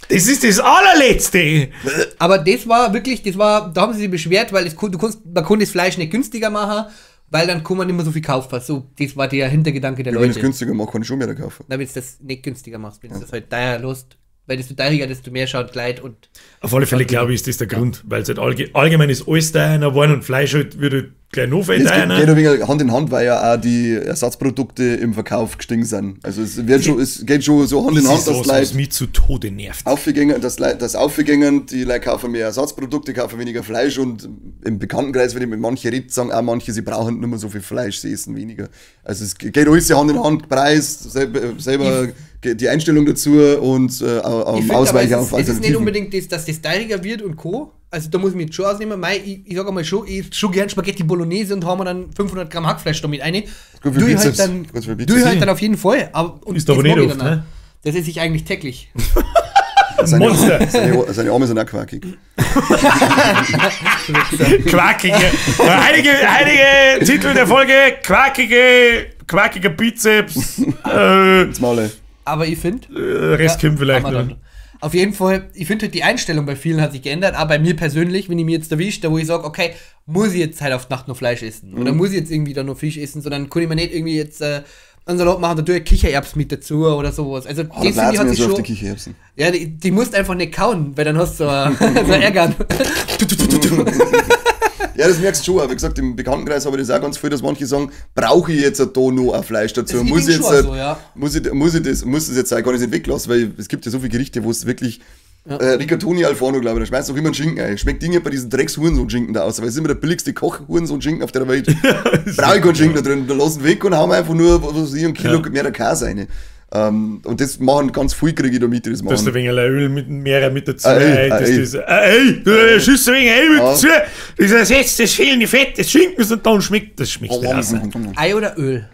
Das ist das allerletzte.
Aber das war wirklich, da haben sie sich beschwert, weil man konnte das Fleisch nicht günstiger machen, weil dann kann man nicht mehr so viel kaufen. So, das war der Hintergedanke der Leute.
Wenn ich es günstiger mache, kann ich schon mehr kaufen.
Na, wenn du das nicht günstiger machst, wenn du das halt teuer lässt. Weil desto teurer, desto mehr schaut Leid und.
Auf alle Fälle, glaube ich, ist das der Grund, weil es halt allgemein ist alles teurer geworden und Fleisch halt würde gleich noch viel teurer.
Es geht ein wenig Hand in Hand, weil ja auch die Ersatzprodukte im Verkauf gestiegen sind. Also es geht schon so Hand in Hand,
dass Leute. Was mich zu Tode nervt.
Das Aufgängen, die Leute kaufen mehr Ersatzprodukte, kaufen weniger Fleisch und im Bekanntenkreis, wenn ich mit manchen rede, sagen auch manche, sie brauchen nicht mehr so viel Fleisch, sie essen weniger. Also es geht alles Hand in Hand, Preis, selber die Einstellung dazu und Ausweichen auf Alternativen.
Es ist nicht unbedingt das, dass das teurer wird und Co. Also da muss ich mich schon ausnehmen. Ich sage mal schon, ich schon gern Spaghetti Bolognese und haben wir dann 500 Gramm Hackfleisch damit rein. Du halt dann auf jeden Fall. Und
ist aber nicht oft, ne?
Das esse ich eigentlich täglich.
Monster.
Seine Arme sind auch quackig.
Quackige. Heilige Titel der Folge: quackiger Bizeps.
Aber ich finde.
Rest kommt vielleicht noch.
Auf jeden Fall, ich finde halt die Einstellung bei vielen hat sich geändert, aber bei mir persönlich, wenn ich mir jetzt erwischt, wo ich sage, okay, muss ich jetzt halt auf Nacht noch Fleisch essen oder muss ich jetzt irgendwie dann noch Fisch essen, sondern kann ich mir nicht irgendwie jetzt einen Salat machen, da tue ich Kichererbsen mit dazu oder sowas. Also das finde ich hat sich schon. Ja, die musst einfach nicht kauen, weil dann hast du so Ärger.
Ja, das merkst du schon. Wie gesagt, im Bekanntenkreis habe ich das auch ganz viel, dass manche sagen, brauche ich jetzt da noch ein Fleisch dazu? Muss ich das jetzt sein? Kann ich es nicht weglassen? Weil es gibt ja so viele Gerichte, wo es wirklich Rigatoni Alforno, glaube ich, da schmeißt auch immer einen Schinken ein. Schmeckt Dinge bei diesen Drecks-Hurensohn-Schinken da aus, weil es ist immer der billigste Koch-Hurensohn-Schinken auf der Welt. Brauche ich keinen Schinken da drin. Da lassen wir weg und hauen einfach nur ein Kilo mehr der Käse rein. Und das machen ganz viel, kriege ich da mit. Das
ist ein wenig Öl mit dazu. Schüss ein wenig Öl mit dazu. Das ersetzt das fehlende Fett des Schinkens und dann schmeckt das nicht.
Ei oder Öl?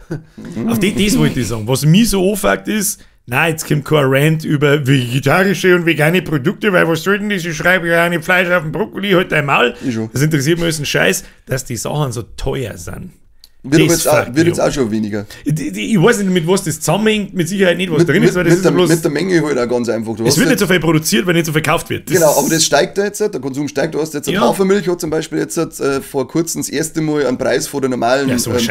Auf das wollte ich sagen. Was mich so anfängt ist, nein, jetzt kommt kein Rant über vegetarische und vegane Produkte, weil was soll denn das? Ich schreibe ja nicht Fleisch auf den Brokkoli, halt dein Maul. Das interessiert mich ein Scheiß, dass die Sachen so teuer sind.
Wird jetzt auch schon weniger.
Ich weiß nicht, mit was das zusammenhängt, mit Sicherheit nicht, was drin ist, weil das ist
mit der Menge halt auch ganz einfach.
Es wird nicht so viel produziert, weil nicht so viel gekauft wird.
Genau, aber das steigt jetzt, der Konsum steigt. Du hast jetzt Hafermilch hat zum Beispiel jetzt vor kurzem das erste Mal einen Preis vor der normalen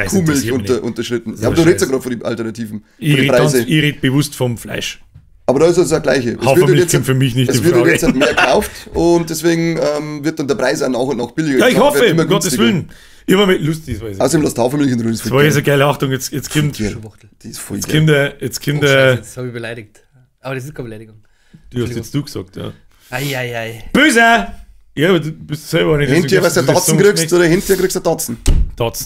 Kuhmilch unterschritten. Ja, aber du redest ja gerade von den Alternativen.
Ich rede bewusst vom Fleisch.
Aber da ist es das Gleiche.
Hafermilch kommt für mich nicht in Frage.
Es wird jetzt mehr gekauft und deswegen wird dann der Preis auch nach und nach billiger.
Ja, ich hoffe, um Gottes Willen. Immer mit lustig.
Außerdem lässt Hafermilch in der
Das war jetzt eine geile Achtung, jetzt kommt.
Die ist voll geil.
Jetzt habe ich beleidigt. Aber das ist keine Beleidigung.
Du hast jetzt du gesagt, ja.
Ei.
Böse! Ja, aber du bist selber nicht.
Hinterher, was du Tatzen kriegst, oder hinterher kriegst du Tatzen.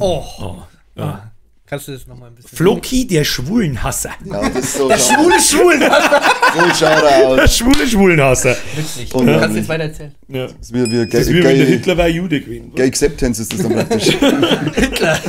Oh. Ja. Kannst du das nochmal ein bisschen...
Floki, der Schwulenhasser.
Ja, das ist so.
Der schwule Schwulenhasser.
So schaut er aus.
Der schwule Schwulenhasser.
Witzig. Du kannst jetzt weiter erzählen.
Ja.
Das ist wie
Das ist wie wenn der Hitler war Jude gewesen.
Gay Acceptance ist das dann praktisch.
Hitler.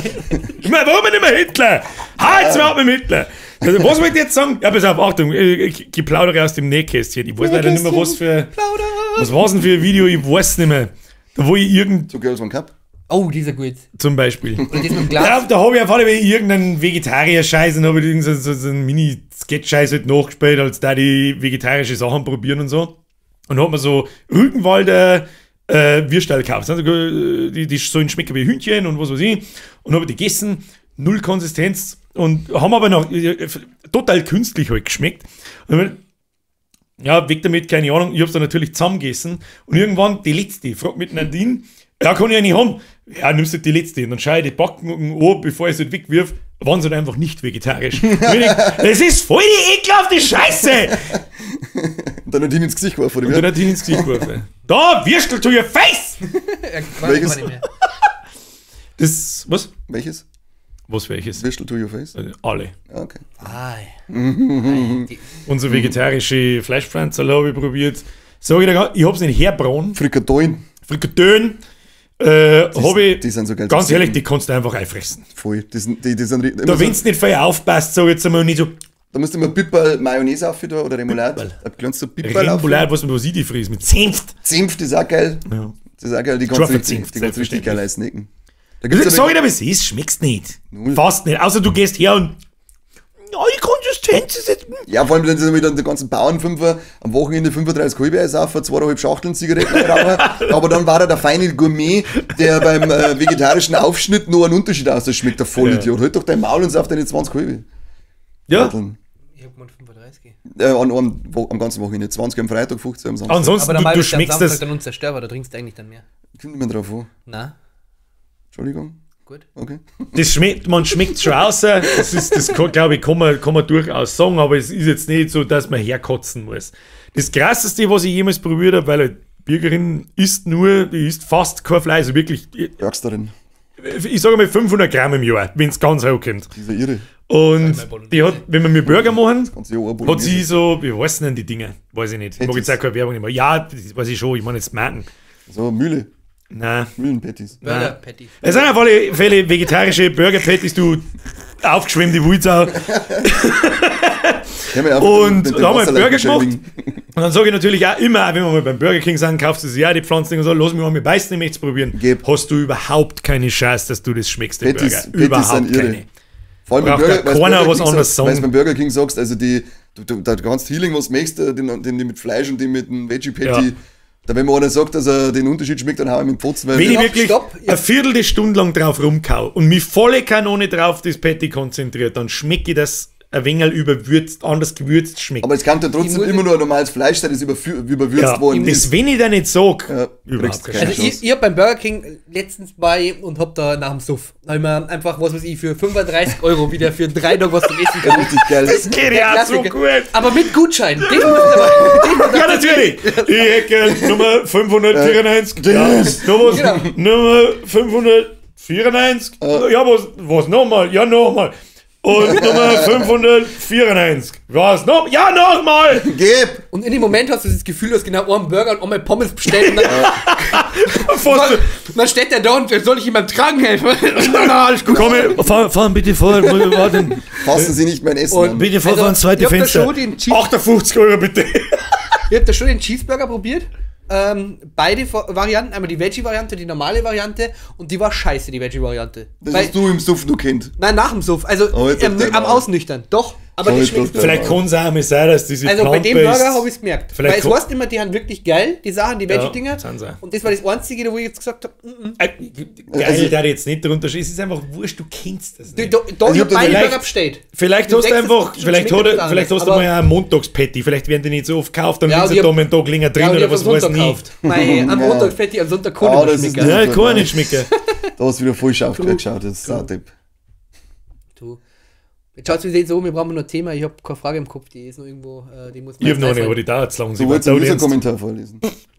Ich meine, warum nicht mehr Hitler? Halt mal mit Hitler! Also, was wollt ihr jetzt sagen? Ja, pass auf, Achtung, ich plaudere aus dem Nähkästchen. Ich weiß leider nicht mehr, was war denn für ein Video, ich weiß nicht mehr. Da wo ich
So Girls One Cup?
Oh, dieser gut.
Zum Beispiel.
Und das mit dem Glas.
Ja, da habe ich auf alle Fälle irgendeinen Vegetarier-Scheiß und habe ich irgendeinen so einen Mini-Sketch-Scheiß halt nachgespielt, als da die vegetarische Sachen probieren und so. Und da hat man so Rückenwalder Würstel gekauft. Also, die sollen schmecken wie Hühnchen und was weiß ich. Und habe die gegessen, null Konsistenz und haben aber noch total künstlich halt geschmeckt. Und ja, weg damit, keine Ahnung. Ich habe es dann natürlich zusammengegessen und irgendwann die letzte, fragt mit Nadine, ja, kann ich ja nicht haben. Ja, nimmst du die letzte. Und dann schaue ich die Backen an, bevor ich es halt wegwirf, waren sie halt einfach nicht vegetarisch. Das ist voll die ekelhafte Scheiße!
Und dann hat ihn ins Gesicht geworfen.
Und dann hat ihn ins Gesicht geworfen. Da, Würstel to your face!
Welches?
Das, was?
Welches?
Was welches?
Würstel to your face?
Alle.
Okay.
Unsere vegetarische Fleischpflanze habe ich probiert. Sag ich dir, ich habe es nicht herbrauen.
Frikadellen.
Habe ich,
die sind so geil.
ganz ehrlich, die kannst du einfach einfressen.
Voll. Die sind
Da, wenn du nicht viel aufpasst, sag ich jetzt einmal nicht so.
Da musst du mal Pipperl Mayonnaise auf da oder Remoulade. Ein kleines Pipperl auf.
Remoulade, was ich die fries mit Senft.
Senft ist auch geil.
Ja.
Das ist auch geil. Die kannst du richtig geil einsnacken.
Sag ich dir, was es ist, schmeckst nicht.
Null.
Fast nicht. Außer du gehst her und. Ja, die Konsistenz ist jetzt.
Ja, vor allem, wenn sie wieder den ganzen Bauernfünfer am Wochenende 35 Halbeis auf, 2,5 Schachteln Zigaretten rauchen. Aber dann war er der feine Gourmet, der beim vegetarischen Aufschnitt noch einen Unterschied aus. Das schmeckt der Vollidiot. Halt doch dein Maul und sauf deine 20 Halbe.
Ja.
Ich hab mal 35.
Am ganzen Wochenende. 20 am Freitag, 15 am Samstag.
Ansonsten,
Aber
du schmeckst das.
dann unzerstörbar, da trinkst du eigentlich dann mehr.
Kommt nicht mehr drauf an.
Na,
Entschuldigung.
gut.
Okay.
Das schmeckt, man schmeckt schon raus. Das glaube ich, kann man durchaus sagen, aber es ist jetzt nicht so, dass man herkotzen muss. Das Krasseste, was ich jemals probiert habe, weil eine Bürgerin die isst fast kein Fleisch, also wirklich.
Bergsterin.
Ich sage mal 500 Gramm im Jahr, wenn es ganz hochkommt.
Dieser Irre.
Und die hat, wenn wir mir Burger machen,
Ganze Jahr
hat sie so, wie heißen denn die Dinge? Weiß ich nicht. Ich mag jetzt auch keine Werbung mehr. Ja, das weiß ich schon, ich meine jetzt Marken.
So, Mühle.
Nein.
Mühlenpatties.
Burger Patty.
Es sind auf alle Fälle vegetarische Burger-Patties, du aufgeschwemmte Wulzau. Und da haben wir einen Burger gemacht. Und dann sage ich natürlich auch immer, wenn wir mal beim Burger King sind, kaufst du sie ja die Pflanzen und so, lass mich mal mit beißen, ich möchte es probieren. Hast du überhaupt keine Chance, dass du das schmeckst, den Burger. Überhaupt keine.
Vor allem beim Burger King sagst, also du kannst Healing, was möchtest, den die mit Fleisch und den mit dem Veggie-Patty. Ja. Da, wenn mir einer sagt, dass er den Unterschied schmeckt, dann hau ich mit dem Pfotzen.
Wenn ich wirklich eine Viertelstunde lang drauf rumkau und mich volle Kanone drauf das Patty konzentriert, dann schmecke ich das ein wenig überwürzt, anders gewürzt schmeckt.
Aber es kann ja trotzdem immer nur ein normales Fleisch sein, das überwürzt worden
ist. Wenn ich da nicht sage,
überhaupt keine
Also ich hab beim Burger King letztens bei und hab da nach dem Suff einfach, was weiß ich, für 35 € wieder für 3 Tage was zum Essen gekauft.
Richtig geil.
Das geht ja so gut.
Aber mit Gutschein.
Ja, natürlich. Ich hätte Nummer 594. Ja, Nummer 594. Ja, was nochmal? Ja, nochmal. Und Nummer 594. Was noch? Ja, nochmal!
Gib!
Und in dem Moment hast du das Gefühl, du hast genau einen Burger und einmal Pommes bestellt. Und dann steht der da und soll ich ihm beim Tragen helfen?
Na, alles gut. Komm, fahren bitte vor. Warten.
Fassen Sie nicht mein Essen an.
Bitte vor ins zweite Fenster. 58 € bitte.
Ihr habt da schon den Cheeseburger probiert? beide Varianten, einmal die Veggie-Variante, die normale Variante und die war scheiße, die Veggie-Variante.
Das hast du im Suff noch kennt.
Nein, nach dem Suff, also am Ausnüchtern, doch, aber die schmeckt
Vielleicht kann es auch mal sein, dass diese
also bei dem
Plant-based-
Burger habe ich es gemerkt. Weil es heißt immer, die haben wirklich geil, die Sachen, die Veggie-Dinger.
sind sie auch.
Und das war das Einzige, wo ich jetzt gesagt habe,
Geil,
Also-
da jetzt nicht drunter stehen. Es ist einfach wurscht, du kennst das nicht.
da
Also
ich
ich
hab
hab da
beide
vielleicht-
Burger bestellt.
Vielleicht
Du
hast du
denkst,
einfach,
das
vielleicht
schmeckt
hast
anders,
du
aber-
mal einen Montags-Patty. Vielleicht werden die nicht so oft gekauft, dann
Ja,
sind
und
sie
ich
da
hab-
einen Tag länger drin
Ja, und ich
oder
hab
was
am
weiß
Sonntag
nie.
gekauft. Am
Ja.
Montag fett, am Sonntag kann
Ah,
ich
das
nicht
ist
schmecken.
nicht-
Ja, kann nicht schmecken.
Da hast du wieder voll scharf geschaut, das ist Sautipp.
Du. Jetzt schaut es so, wir brauchen noch ein Thema. Ich habe keine Frage im Kopf, die ist noch irgendwo, die muss man
Ich habe
jetzt
noch eine,
einfallen.
aber die dauert zu lang.
Du
Sie
wolltest
war
einen
ernst.
User-Kommentar vorlesen.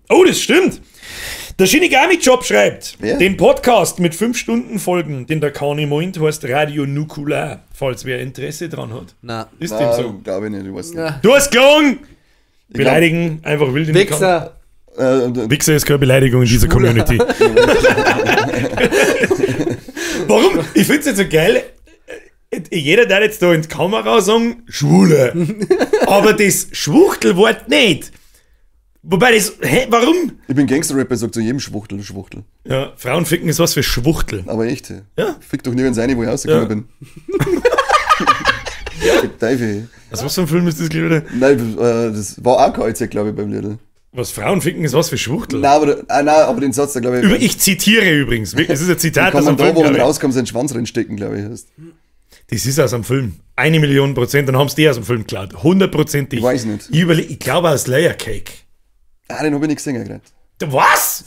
Oh, das stimmt. Der Shinigami-Job schreibt,
Wer?
den Podcast mit 5 Stunden Folgen, den der Kani meint, heißt Radio Nukular, falls wer Interesse dran hat.
Na.
Ist dem
Nein,
so.
glaube ich nicht, ich weiß nicht.
Ja.
Du hast gelogen! Beleidigen, einfach wild in die Kamera.
Wichser.
Wichser ist keine Beleidigung in dieser Community. Warum? Ich finde es jetzt so geil. Jeder darf jetzt da in die Kamera sagen, Schwule. Aber das Schwuchtelwort nicht. Wobei das, warum?
Ich bin Gangster-Rapper, sagt zu jedem Schwuchtel.
Ja, Frauenficken ist was für Schwuchtel.
Aber echt, hey.
Ja.
Fick doch nirgends rein, wo ich rausgekommen
Ja.
bin. Fick Teufel.
Was für ein Film ist das, Leute?
Nein, das war auch KZ, glaube ich, beim Lidl.
Was Frauenficken ist was für Schwuchtel?
Nein, aber den Satz da, glaube ich,
Ich zitiere übrigens. Es ist ein Zitat
kann
aus
man
einem
da,
Film.
wo man
glaub ich.
rauskommt, seinen Schwanz reinstecken, glaube ich. Heißt.
Das ist aus einem Film. 1 Million %, dann haben sie die aus dem Film geklaut. 100%ig.
Ich weiß nicht.
Ich glaube aus Layer Cake.
Ah, den habe ich nicht gesehen, gerade.
Was?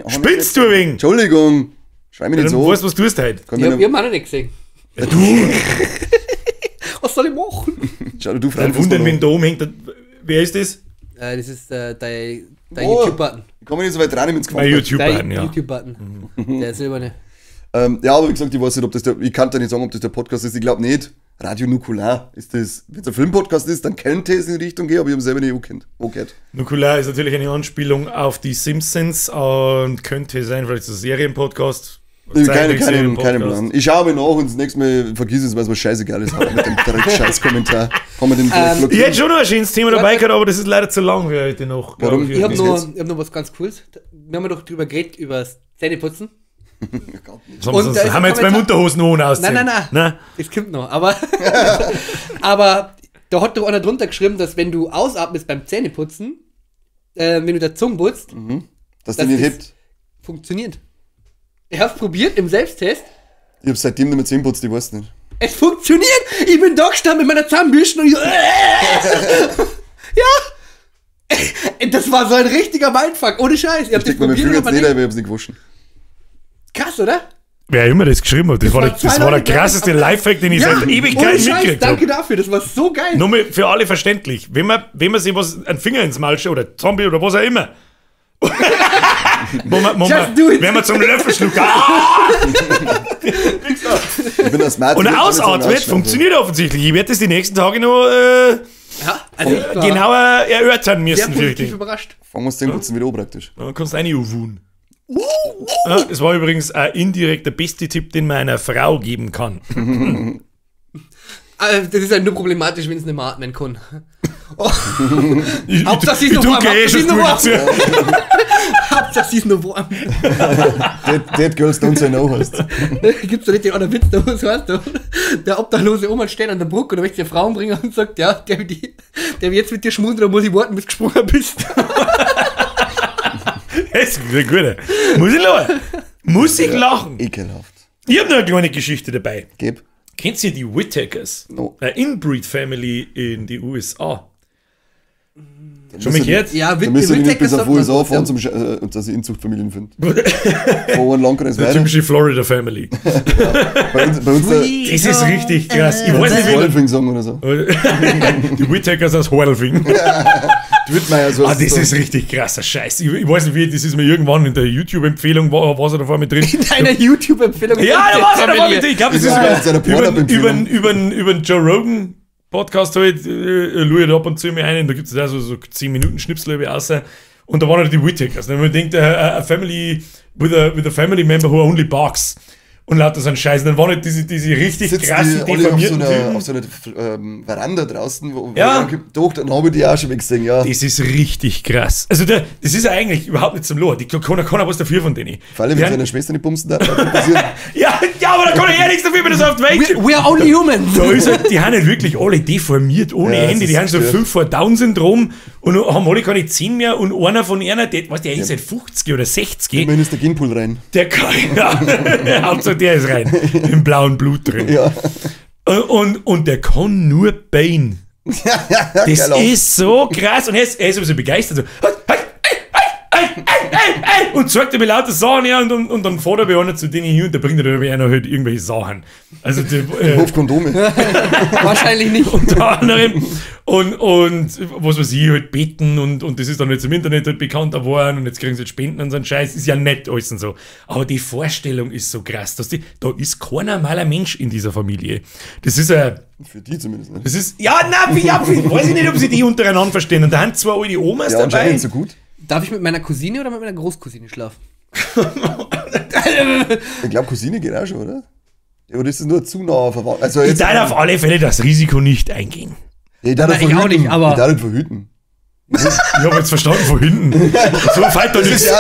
Spinnst du wegen?
Entschuldigung. Schreib mich
Dann
nicht so.
weißt du, was du tust heute.
Kann
Ich
mir
habe hab auch noch nicht gesehen.
Ja, du,
Was soll ich machen?
Schau du
dann wundern, wenn da oben hängt. Wer ist das?
Das ist dein
Oh.
YouTube-Button.
Ich komme nicht so weit rein, wenn es
Mein YouTuber,
Dein
ja.
YouTube-Button. Der silberne.
Ja, aber wie gesagt, ich weiß nicht, ob das ich kann da nicht sagen, ob das der Podcast ist. Ich glaube nicht. Radio Nukular ist das. Wenn es ein Filmpodcast ist, dann könnte es in die Richtung gehen, aber ich habe selber nicht gekannt. Okay.
Nukular ist natürlich eine Anspielung auf die Simpsons und könnte sein, vielleicht ist es ein Serienpodcast.
Keinen
Zeichentrickserien-Podcast.
Plan. Ich schaue mir nach und das nächste Mal vergiss es, weil es was scheißegal ist mit dem Dreck-Scheiß-Kommentar. Kann man den direkt
Ich
blockieren?
hätte schon noch ein schönes Thema dabei gehabt, aber das ist leider zu lang für heute noch. glaub
Warum?
Ich habe
Bis
noch, noch was ganz Cooles. Wir haben ja doch drüber geredet, über das Zähneputzen.
Was haben,
Und
sonst,
da ist
haben wir
ein
jetzt beim Unterhosen ohne ausziehen?
Nein. Das kommt noch. Aber, aber da hat doch einer drunter geschrieben, dass wenn du ausatmest beim Zähneputzen, wenn du der Zunge putzt,
Dass
das
der nicht
ist-
hebt.
funktioniert. Ich hab's probiert im Selbsttest.
Ich habe seitdem nicht mehr Zähne putzt, ich weiß nicht.
Es funktioniert! Ich bin da gestanden mit meiner Zahnbürste und ich so, ja! Das war so ein richtiger Mindfuck, ohne Scheiß. Ich hab
Ich steck mir meinen Finger jetzt
aber
nicht
nicht.
ein, weil ich hab's nicht gewaschen.
Krass, oder?
Wer immer das geschrieben hat, das war
waren zwei
der
Leute
krasseste
gleich.
Lifehack, den ich
Ja,
seit
ohne
Ewigkeiten
Scheiß,
mitgekriegt
danke
habe.
dafür, das war so geil.
Nur mal für alle verständlich. Wenn man sich einen Finger ins Maul steckt, oder Zombie oder was auch immer.
Just do it.
Wenn man zum Löffel schluckt
Ich bin das Smart.
und ausatmet, funktioniert offensichtlich. Ich werde das die nächsten Tage noch
Ja, also ich war
genauer erörtern
sehr
müssen.
positiv
Fürchte ich.
überrascht.
Fangen wir das Zähneputzen wieder an praktisch.
Dann kannst du eine UWUN. Ja, es war übrigens indirekt der beste Tipp, den man einer Frau geben kann.
Das ist ja nur problematisch, wenn es nicht mehr atmen kann.
Hauptsache
sie ist noch warm, Hauptsache sie ist noch warm.
zu.
Hauptsache sie ist nur warm.
Dead Girls Don't Say No heißt.
Gibt's da nicht den anderen Witz, da was weißt du? Der obdachlose Oma steht an der Brücke und möchte dir Frauen bringen und sagt, ja, der will jetzt mit dir schmusen, da muss ich warten, bis du gesprungen bist.
Das ist eine gute. Muss ich lachen?
Ekelhaft.
Ich habe noch eine kleine Geschichte dabei.
Geb.
Kennt ihr die Whittakers?
No.
Eine Inbreed-Family in die USA. Schon mal
müssen-
gehört?
Ja,
Da müssen wir nicht bis auf USA fahren,
zum
dass ich Inzuchtfamilien finde. Vor einem Landkreis
Der
weiter.
typische Florida-Family.
Bei uns der
Das ist richtig krass. Ich weiß nicht, wie
Wolfing Song oder so.
die Whittakers aus Horlfing.
Dwittmeier, so
Das ist richtig krasser Scheiß. Ich weiß nicht, wie, das ist mir irgendwann in der YouTube-Empfehlung, war er davor mit drin.
deiner YouTube-Empfehlung.
Ja, da war er davor mit drin. Ich glaube, das ist
Ja, seine Pornhub-Empfehlung.
über den Joe Rogan Podcast halt, schaue ich ab und zu mir ein, da gibt es da so 10 Minuten Schnipsel über außer. Und da waren halt die Whittakers. Und man denkt, a family with a family member who only barks. und lauter so ein Scheiß. Und dann waren halt diese richtig
Sitzen
krassen,
die alle
deformierten
auf
Typen.
so einer Veranda draußen, wo
Ja.
Doch, dann habe ich die auch schon weggesehen, ja.
Das ist richtig krass. Also das ist ja eigentlich überhaupt nicht zum Lohr. Die keiner was dafür von denen.
Vor allem,
Die
wenn
haben-
seine Schwester nicht bumsen darf, dann passiert.
ja, aber da kann ich ja nichts dafür, wenn das auf die Welt kommt.
We are only human.
Da ist halt, die haben halt wirklich alle deformiert, ohne
Ja, das
Ende. Die
ist
haben so
gestört.
5 vor Down-Syndrom und haben alle keine 10 mehr. Und einer von einer, der ist seit 50 oder 60,
Immerhin ist der Genpool rein.
der kann, ja, Hauptsache der ist rein, im blauen Blut drin.
Ja.
Und der kann nur Bane. Das
Geil auch.
ist so krass. Und er ist ein bisschen begeistert. So, und sagt er mir lauter Sachen, ja, und dann fährt er bei einer zu denen hin und da bringt er dann einer halt irgendwelche Sachen. Also
Hof Kondome.
Wahrscheinlich nicht.
unter anderem und was weiß ich, halt beten und das ist dann jetzt im Internet halt bekannt geworden und jetzt kriegen sie halt Spenden und so einen Scheiß, ist ja nett alles und so. Aber die Vorstellung ist so krass, dass da ist kein normaler Mensch in dieser Familie. Das ist
Für die zumindest. Ne?
das ist, weiß ich nicht, ob sie die untereinander verstehen. Und da haben zwei alte Omas
Ja,
dabei.
anscheinend so gut.
Darf ich mit meiner Cousine oder mit meiner Großcousine schlafen?
Ich glaube, Cousine geht auch schon, oder? Ja, aber das ist nur zu nah verwandt. Also
Ich
jetzt,
darf auf alle Fälle das Risiko nicht eingehen.
ich darf
Na,
nicht
ich auch
verhüten.
nicht, aber-
Ich darf nicht verhüten.
Ich habe jetzt verstanden, von hinten. So fällt doch
Das
nichts.
ist ja,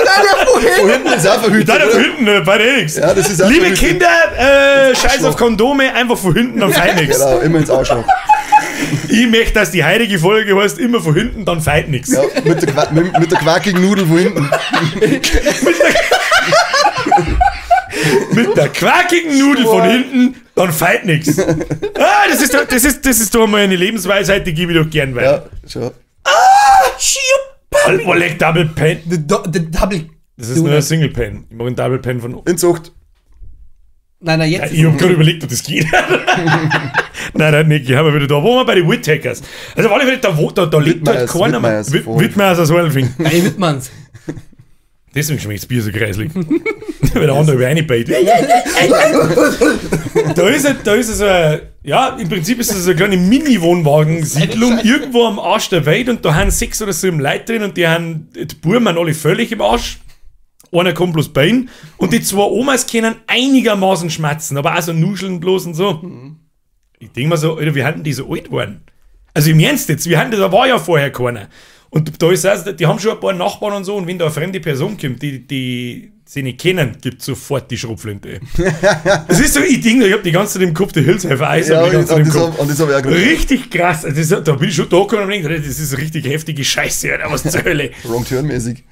von hinten ist auch verhütet.
Nein, von
oder?
hinten, bei der nichts.
Ja, das ist auch
Liebe
verhütet.
Kinder, scheiß auf Kondome, einfach von hinten, dann feit nichts.
Genau, immer ins Arschloch.
Ich möchte, dass die heilige Folge heißt, immer von hinten, dann feit nichts.
Ja, mit der quakigen Nudel von hinten.
Mit der quakigen Nudel von hinten, dann feit nichts. Ah, das ist doch mal eine Lebensweisheit, die gebe ich doch gern weiter.
Ja, schon.
Oleg Double Pen.
The double.
Das ist nur ein Single Pen. Ich mache einen Double Pen von.
Inzucht.
Nein,
Ja,
jetzt.
ich habe gerade überlegt, ob das geht. Nein, nicht. Ich habe wieder da. Wo waren wir bei den Whittakers? Also, auf alle Fälle, da liegt halt
Wittmeiers,
keiner mehr.
Wittmeiers.
Wittmeiers aus Walfing.
Hey, Wittmanns.
Deswegen schmeckt das Bier so kreislig. Weil der andere über eine beißt. Da ist so ein, ja, im Prinzip ist das so eine kleine Mini-Wohnwagensiedlung irgendwo am Arsch der Welt und da haben 6 oder 7 Leute drin und die Buben haben alle völlig im Arsch. Einer kommt bloß Bein und die 2 Omas können einigermaßen schmatzen, aber auch so nuscheln bloß und so. Ich denke mir so, Alter, wie hatten die so alt geworden? Also im Ernst jetzt, da war ja vorher keiner. Und da ist also, die haben schon ein paar Nachbarn und so, und wenn da eine fremde Person kommt, die sie nicht kennen, gibt sofort die Schrotflinte. Das ist so, ich hab die ganze Zeit im Kopf, der Hilfshelfer Eis
Ja,
die ganze Zeit im Kopf.
und das habe ich auch gerade.
Richtig krass. Also da bin ich schon da gekommen und gedacht, das ist richtig heftige Scheiße, Alter, was zur Hölle.
Wrong Turn-mäßig.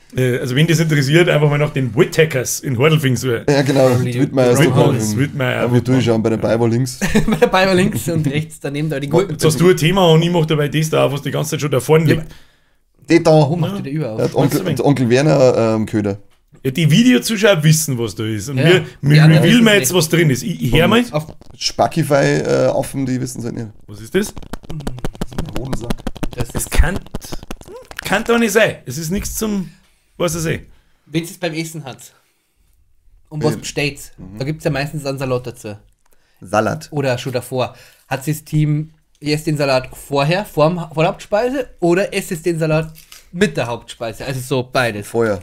Also wenn das interessiert, einfach mal nach den Whittakers in Hordelfing suchen.
Ja, genau. Wittmeier ist
Wittmeiers, Wittmeier.
Ja, wir durchschauen bei der Beiwahl links.
Bei der Beiber links und rechts daneben da die Gurken.
Jetzt hast du ein Thema und ich mach dabei das da, was die ganze Zeit schon da vorne liegt.
Die da.
Warum macht ihr der über
Der
auf?
Onkel Werner Köder.
Ja, die Videozuschauer wissen, was da ist. Und
Ja.
wir
Die anderen
will
wissen
mir
es
jetzt,
nicht.
was drin ist. Ich hör mal.
Auf
Spackify-Affen, die wissen es halt nicht.
Was ist das?
Hodensack.
das
Es
ist,
kann doch nicht sein. Es ist nichts zum, was ich sehe.
wenn es beim Essen hat. Und was besteht, da gibt es ja meistens einen Salat dazu.
Salat.
Oder schon davor. Hat das Team erst den Salat vorher, vor der Hauptspeise, oder esst es den Salat mit der Hauptspeise? Also so beides.
Vorher.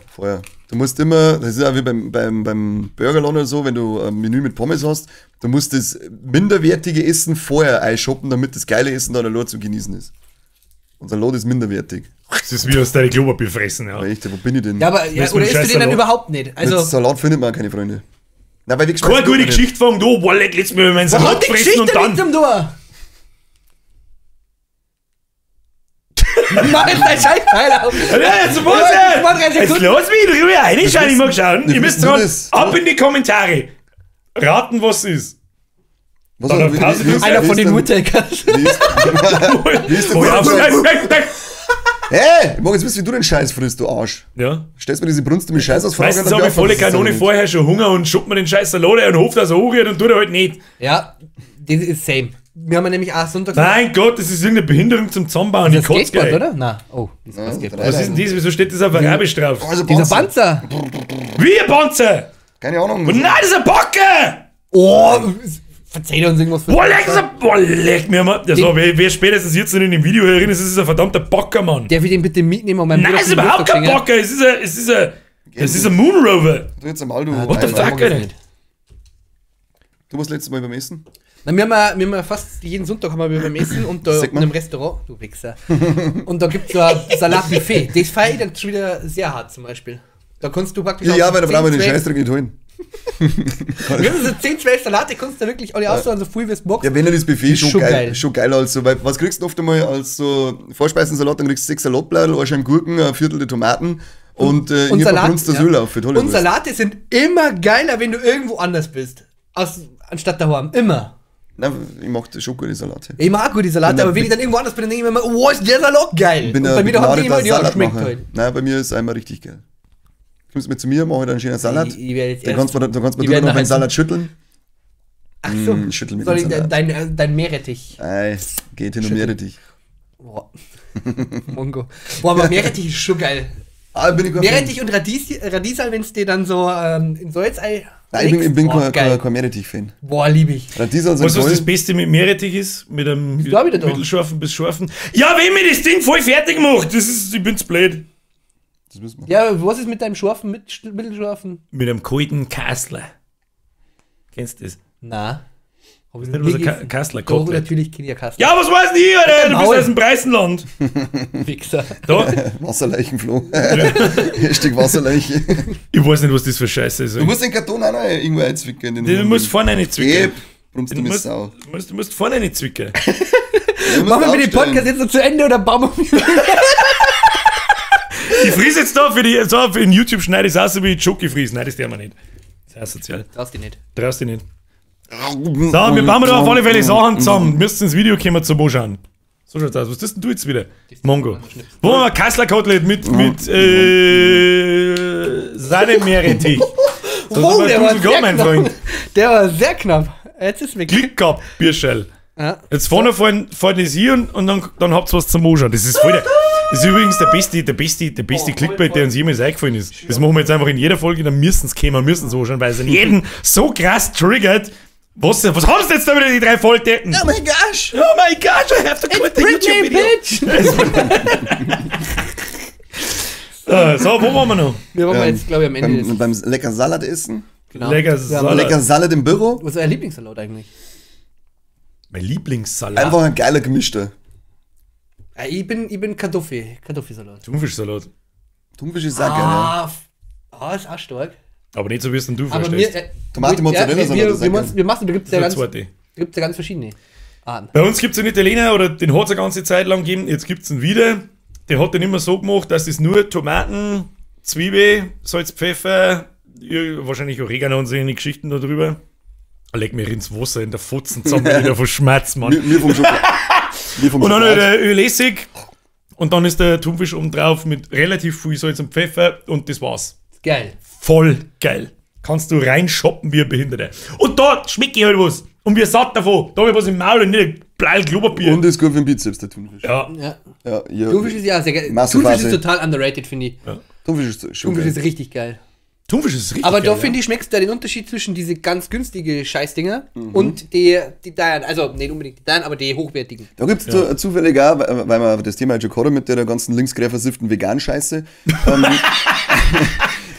Du musst immer, das ist ja wie beim Burgerladen oder so, wenn du ein Menü mit Pommes hast, du musst das minderwertige Essen vorher einschoppen, damit das geile Essen dann allein zu genießen ist. Und Salat ist minderwertig.
Das ist wie aus deinem Klopapier fressen. Ja.
Aber echt, wo bin ich denn?
Ja, aber ja,
Weißt du,
oder
mit
isst du
scheiß
den dann
Salat?
überhaupt nicht?
Mit
Also,
Salat findet man auch keine Freunde. Na, weil die
Keine gute Geschichte von, du, Wallet, let's mir meinen
was
Salat
hat die
fressen
Geschichte
und dann.
mit zum Tor? Mach jetzt dein Scheißteil auf!
Ja, jetzt muss
Ja, mal 3
Jetzt
Sekunden.
lass mich drüber reinschauen, ich mag schauen.
wir
Ihr müsst
wissen
dran,
das.
ab in die Kommentare. Raten, was es ist.
Was
Dann
hat-
eine Pause
wie ist-
Einer
wie
von
ist
den
denn-
Woodtakers.
wie ist- Wie ist denn
Oh, ja,
das? Hey, ich mag jetzt wissen, wie du den Scheiß frisst, du Arsch.
ja.
Stellst mir diese Brunst mit Scheiß aus
Meistens habe ich volle Kanone vorher schon Hunger und schubt mir den scheiß Salat ein und hofft, dass er hochgeht und tut er halt nicht.
Ja, das ist same. Wir haben ja nämlich auch sonntags...
Mein Gott, das ist irgendeine Behinderung zum Zusammenbauen.
das
Die kotzt
Skateboard,
gleich.
oder? Nein. Oh, das ist
Ja,
das Skateboard.
Was ist denn das? Wieso steht das auf Arabisch drauf?
Also
Dieser Panzer!
Wie ein Panzer!
Keine Ahnung.
Und nein, das ist ein Backe!
Oh, verzeiht uns irgendwas für...
Boah, leck mir mal. Das war, wer spätestens jetzt noch in dem Video erinnert, es ist ein verdammter Backer, Mann.
Darf ich den bitte mitnehmen? Und meinem
Nein,
Bruder
es ist
zum
überhaupt kein
Geburtstag
Backer. Es ist ein Moon Rover.
Du jetzt einmal, du.
What the
schenken?
fuck,
Ich mag das
Alter?
nicht.
Du warst letztes Mal beim Essen?
Na, wir haben ja fast jeden Sonntag haben wir beim Essen und da
Sag
in
mal.
einem Restaurant, du Wichser. Und da gibt es so ein Salatbuffet. Das feiere ich dann schon wieder sehr hart zum Beispiel. Da kannst du praktisch.
Ja, weil da brauchen wir den
10, 12
Scheißdreck nicht holen.
Wir haben so 10, 12 Salate, kannst du wirklich alle aussuchen, so viel wie es magst.
Ja, wenn er das Buffet
Ist
schon
schon
geil,
geil.
schon geil also, weil was kriegst du oft einmal als so Vorspeisensalat, dann kriegst du 6 Salatblätter, eine Scheibe Gurken, ein Viertel der Tomaten und hier verbrunst das Öl auf für tolle
Und
Wurst.
Salate sind immer geiler, wenn du irgendwo anders bist. Anstatt daheim. Immer.
Nein, ich mach schon gute Salate.
Ich mag gut die Salate,
Bin
aber
ein
wenn ich dann irgendwo anders bin, dann denke ich mir immer, oh, ist der Salat geil.
Ich bin
und
ein
bei mir daheim denke ich
begnadeter
immer, ja, schmeckt
Salatmacher.
halt.
Nein, bei mir ist einmal richtig geil. Kommst mit zu mir, mache ich dann einen schönen Salat.
Ich werde jetzt
Dann kannst du
ich
drüber
werde
noch meinen
halt-
Salat schütteln.
Ach so,
Schüttel mit
soll
dem
ich
Salat.
dein Meerrettich.
Ei, geht hin und
Schütteln.
mehr dich.
Boah. Mongo. Boah, aber Meerrettich ist schon geil.
Ah, bin ich kein
Meerrettich und Radiesal, wenn es dir dann so in Salzei.
Nein, ich bin
Boah, geil.
kein Meerrettich-Fan.
Boah, liebe ich.
Radiesal sind
Weißt du, was
toll.
das Beste mit Meerrettich ist? Mit einem
du auch wieder da?
mittelscharfen bis scharfen. Ja, wenn mir das Ding voll fertig macht, ich bin's blöd.
Das müssen wir.
Ja, was ist mit deinem scharfen, mittelscharfen?
Mit einem kalten Kassler. Kennst du das?
Na. Hab ich
Nicht,
noch
was
nie
ein
gegessen.
Kassler
Doch,
Kotelett.
natürlich kenne ich ja Kassler.
Ja, was weiß ich, Alter? Du bist
Maul.
aus dem Preisenland.
Wichser.
Da,
Wasserleichenfloh. Hashtag Wasserleiche.
ich weiß nicht, was das für Scheiße ist.
Du musst den Karton auch noch irgendwo einzwicken. in den
Du musst vorne eine zwicken.
Brummst du
Du
mit
musst,
Sau.
du musst vorne eine zwicken.
Machen wir mit dem Podcast jetzt noch zu Ende oder bauen wir
Ich friese jetzt da für in YouTube schneide ich es aus wie Schoki friesen. Nein, das darf man nicht. Das ist asozial.
Darfst du nicht.
Traust dich nicht. So, wir bauen da auf alle Fälle Sachen zusammen. Müsst ins Video kommen zum Anschauen. So schaut's aus. Was ist denn du jetzt wieder? Mongo. Wo haben wir Kassler-Kotelett mit Sahne-Meerrettich.
Oh, der war sehr
mein
knapp.
Freund.
Der war sehr knapp. Jetzt ist weg.
Glück gehabt, Bierschell.
Ja.
Jetzt vorne fahren das hier und dann habt ihr was zum Anschauen. Das ist voll das ist übrigens der beste Clickbait, der uns jemals eingefallen ist. Das machen wir jetzt einfach in jeder Folge, dann müssen es kommen, müssen es anschauen, weil es an jeden so krass triggert. Was hast du jetzt da wieder, die 3 Volldecken?
Oh mein gosh!
Oh my gosh, I have to quit the YouTube-Video. So, wo waren wir noch?
Wir waren jetzt, glaube ich, am Ende
Beim
des.
lecker Salat essen.
Genau.
Lecker
Ja,
Salat.
Lecker Salat im Büro.
Was ist euer Lieblingssalat eigentlich?
Mein Lieblingssalat.
Einfach ein geiler gemischter.
Ja, ich bin Kartoffelsalat.
Thunfischsalat.
Thunfisch ist auch geil.
Ist auch stark.
Aber nicht so, wie es denn du
Aber
vorstellst.
mir.
Tomate, Mozzarella, sondern das ist
wir
auch
machen, da gibt es ja,
Das ist
ganz-
eine zweite.
da gibt's ja ganz verschiedene Arten.
Bei uns gibt es einen Italiener, oder den hat es eine ganze Zeit lang gegeben, jetzt gibt es ihn wieder. Der hat den immer so gemacht, dass es nur Tomaten, Zwiebel, Salz, Pfeffer, wahrscheinlich Oregano und so eine Geschichten da drüber. Leg mir ins Wasser in der Futzen zusammen, wenn ich da von Schmerz, Mann.
Mir vom Schokolade. Mir vom
Und dann halt
Schokolade.
Ölessig und dann ist der Thunfisch oben drauf mit relativ viel Salz und Pfeffer und das war's.
Geil.
Voll geil. Kannst du reinshoppen wie ein Behinderter. Und da schmeckt ich halt was. Und wir satt davon. Da habe ich was im Maul und nicht ein Blei Klopapier.
Und ist gut für den Bizeps, der Thunfisch.
Ja.
Ja.
Ja,
Thunfisch ist ja sehr geil.
Massive
Thunfisch ist
Phase.
total underrated, finde ich.
Thunfisch ist schon
Thunfisch
geil.
ist richtig geil.
Thunfisch ist richtig
Aber
geil,
da finde ich, schmeckst du ja den Unterschied zwischen diese ganz günstige Scheißdinger und die teuren, also nicht unbedingt die teuren, aber die hochwertigen.
Da gibt es zufällig auch, weil wir das Thema halt schon gehabt mit der ganzen linksgräfersiften Vegan-Scheiße.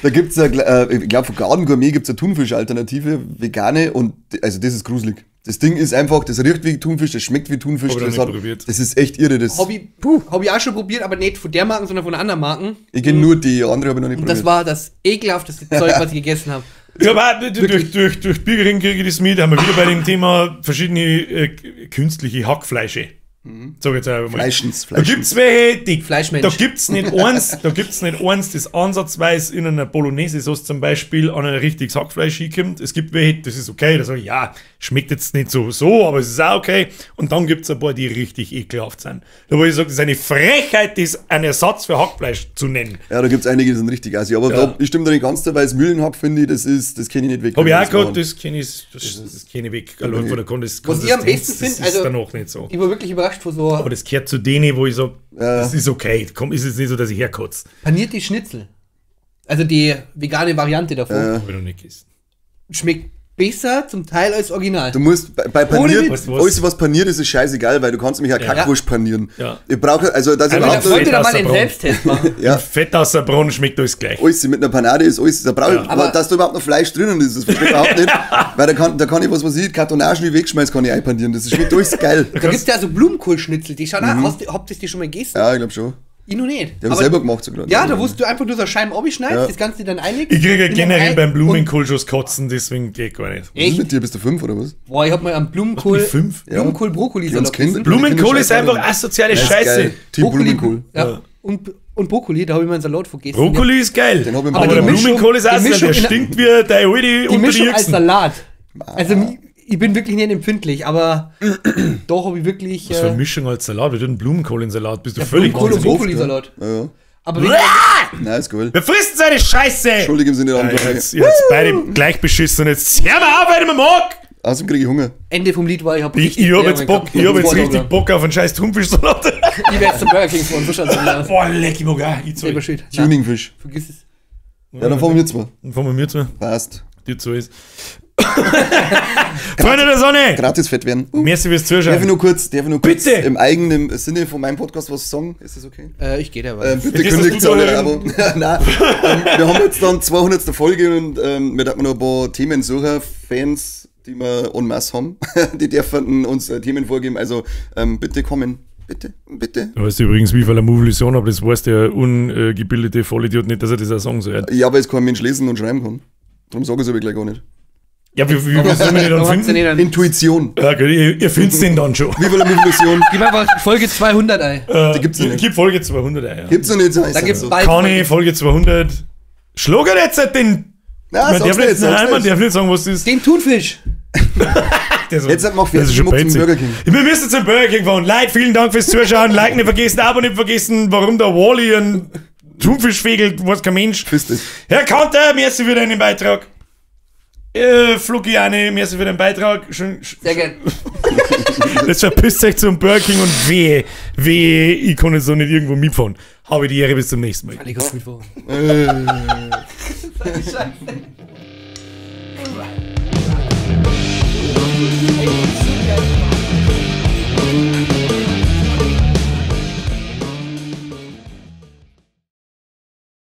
Da gibt es ja, ich glaube, von Garden Gourmet gibt es eine Thunfisch-Alternative, vegane, und also das ist gruselig. Das Ding ist einfach, das riecht wie Thunfisch, das schmeckt wie Thunfisch.
Hab ich noch
Das,
nicht probiert.
das ist echt irre. Das,
Hab ich auch schon probiert, aber nicht von der Marken, sondern von anderen Marken.
ich kenne nur die, andere habe ich noch nicht
Und das war das ekelhafteste Zeug, was ich gegessen habe.
Ja, aber durch Bürgerring kriege ich das mit, haben wir wieder bei dem Thema verschiedene künstliche Hackfleische. Sag jetzt einfach mal.
Fleischens,
Da gibt's welche, die,
Fleischmensch.
da gibt's nicht eins, das ansatzweise in einer Bolognese-Sauce zum Beispiel an ein richtiges Hackfleisch hinkommt. Es gibt welche, das ist okay, da sage ich, ja, schmeckt jetzt nicht so, aber es ist auch okay. Und dann gibt's ein paar, die richtig ekelhaft sind. Da wo ich sage, das ist eine Frechheit, das einen Ersatz für Hackfleisch zu nennen.
Ja, da gibt es einige, die sind richtig assi. Aber
Ja.
da, ich stimme da nicht ganz dabei, das Mühlenhack finde ich, das kenne ich nicht weg.
Habe ich auch
Das machen.
gehabt, das kenne ich weg. Allein von der
Was ich am besten
das
finde,
ist
also
danach nicht so.
ich war wirklich überrascht von so
Aber das gehört zu denen, wo ich so, das ist okay. Komm, ist jetzt nicht so, dass ich herkotze.
panierte Schnitzel. Also die vegane Variante davon.
Habe ich noch nicht gegessen.
Schmeckt besser zum Teil als Original.
Du musst bei
Ohne
paniert,
Witz.
alles was paniert ist scheißegal, weil du kannst nämlich auch Kackwurst panieren.
Ja.
Ich brauche, also dass ich
Also
überhaupt
der
wollte da mal
Fett
den
aus der
Selbsttest machen.
ja,
Fett aus der Brunnen schmeckt alles gleich.
alles mit einer Panade ist alles, da brauche ich,
aber-
dass da überhaupt noch Fleisch drinnen ist, das verstehe ich überhaupt nicht, weil da kann ich, was weiß ich, Kartonagen wie wegschmeißen, kann ich einpanieren, das schmeckt alles geil.
Da gibt es ja so Blumenkohlschnitzel, die schauen auch, habt ihr die schon mal gegessen?
Ja, ich glaube schon.
Ich noch nicht.
Die haben selber gemacht sogar.
Ja, da wusst du einfach nur so Scheiben abschneidest,
Ja.
das Ganze dann einlegst.
Ich kriege
in
generell
ein Ei
beim
und-
Blumenkohl schon das Kotzen, deswegen geht gar nicht.
Was ist
Echt?
mit dir, bist du 5 oder was?
Boah, ich hab mal am Blumenkohl,
Mit 5?
Blumenkohl-Brokkoli-Salat
Ganz Kind.
gegessen.
Blumenkohl ist
Scheiße.
einfach asoziale
Das ist
Scheiße.
geil. Team
Brokkoli,
Blumenkohl.
ja. Und Brokkoli, da habe ich mal einen Salat vergessen.
Brokkoli ist geil.
Den hab ich im
Aber
Baumarkt
der
gemacht.
Blumenkohl ist
Die
auch so,
Mischung
der
in-
stinkt wie der Aldi
Die
unter die
Mischung als
Jüchsen.
Salat. Also ich bin wirklich nicht empfindlich, aber doch habe ich wirklich
Was für eine Mischung als Salat? Wir tun Blumenkohl in Salat. Bist du
ja,
völlig
Blumenkohl und
wahnsinnig?
Brokkoli-Salat.
Ja, ja.
Aber wenn,
Nein, ist cool.
Wir fristen seine Scheiße!
Entschuldigung, sind nicht
Ja,
andere.
jetzt beide gleich beschissen. Jetzt hör mal auf, wenn man mag!
Außerdem kriege ich Hunger.
Ende vom Lied war, ich habe
Ich hab jetzt Bock, ich hab jetzt richtig Bock auf einen scheiß Thunfischsalat.
Ich werde zum Burger King fahren, so schaut's aus.
Boah, leck, ich mag auch. Ich
Selber
zahl.
schön. Nein,
Tuningfisch.
vergiss es.
Ja, dann fahren wir jetzt mal.
Dann fahren wir mit zu.
Passt.
Dir zu ist. Freunde der Sonne!
Gratis fett werden.
Merci fürs
Darf ich
Zuschauen.
nur kurz
Bitte!
im eigenen Sinne von meinem Podcast was sagen? Ist das okay?
Ich gehe da weiter.
Bitte
Jetzt
kündigt
hast du
alle
da-
Abo. Nein, wir haben jetzt dann 200. Folge und wir hatten noch ein paar Themensucher, Fans, die wir en masse haben. Die dürfen uns Themen vorgeben. Also bitte kommen. Bitte, bitte.
Du weißt übrigens, wie viel eine Movision, aber das weiß der ungebildete Vollidiot nicht, dass er das auch sagen soll.
Ja, weil es kein Mensch lesen und schreiben kann. Darum sage ich es aber gleich gar nicht.
Ja, wie was sollen wir den dann
Warum habt ihr
finden?
nicht einen-
Intuition.
Ja, gut, ihr findet den dann schon.
Wie viel eine Movision?
Gib einfach Folge 200 ein.
Die gibt's noch nicht.
Gib Folge 200, ja.
Gibt's noch nicht.
Da gibt's bald.
Kani, Folge 200. Schlager jetzt den.
Nein,
Man
sag's
darf
nicht,
nicht,
sag's
nein, man
nicht.
darf nicht sagen, was das ist.
Den Thunfisch.
Das
Jetzt hat man auch
das ist
fertig
schon
gemacht zum
beitzig.
Burger King.
Wir müssen zum Burger King fahren. Leute, vielen Dank fürs Zuschauen. Like nicht vergessen, Abo nicht vergessen. Warum der Wally ein Thunfisch fegelt, weiß kein Mensch.
Küsst es.
Herr Kanter, merci für deinen Beitrag. Flugiane, merci für deinen Beitrag.
Sehr gern.
Jetzt verpisst euch zum Burger King und wehe, ich kann jetzt so nicht irgendwo mitfahren. Habe die Ehre, bis zum nächsten Mal.
Ich hab's mitfahren.
Äh.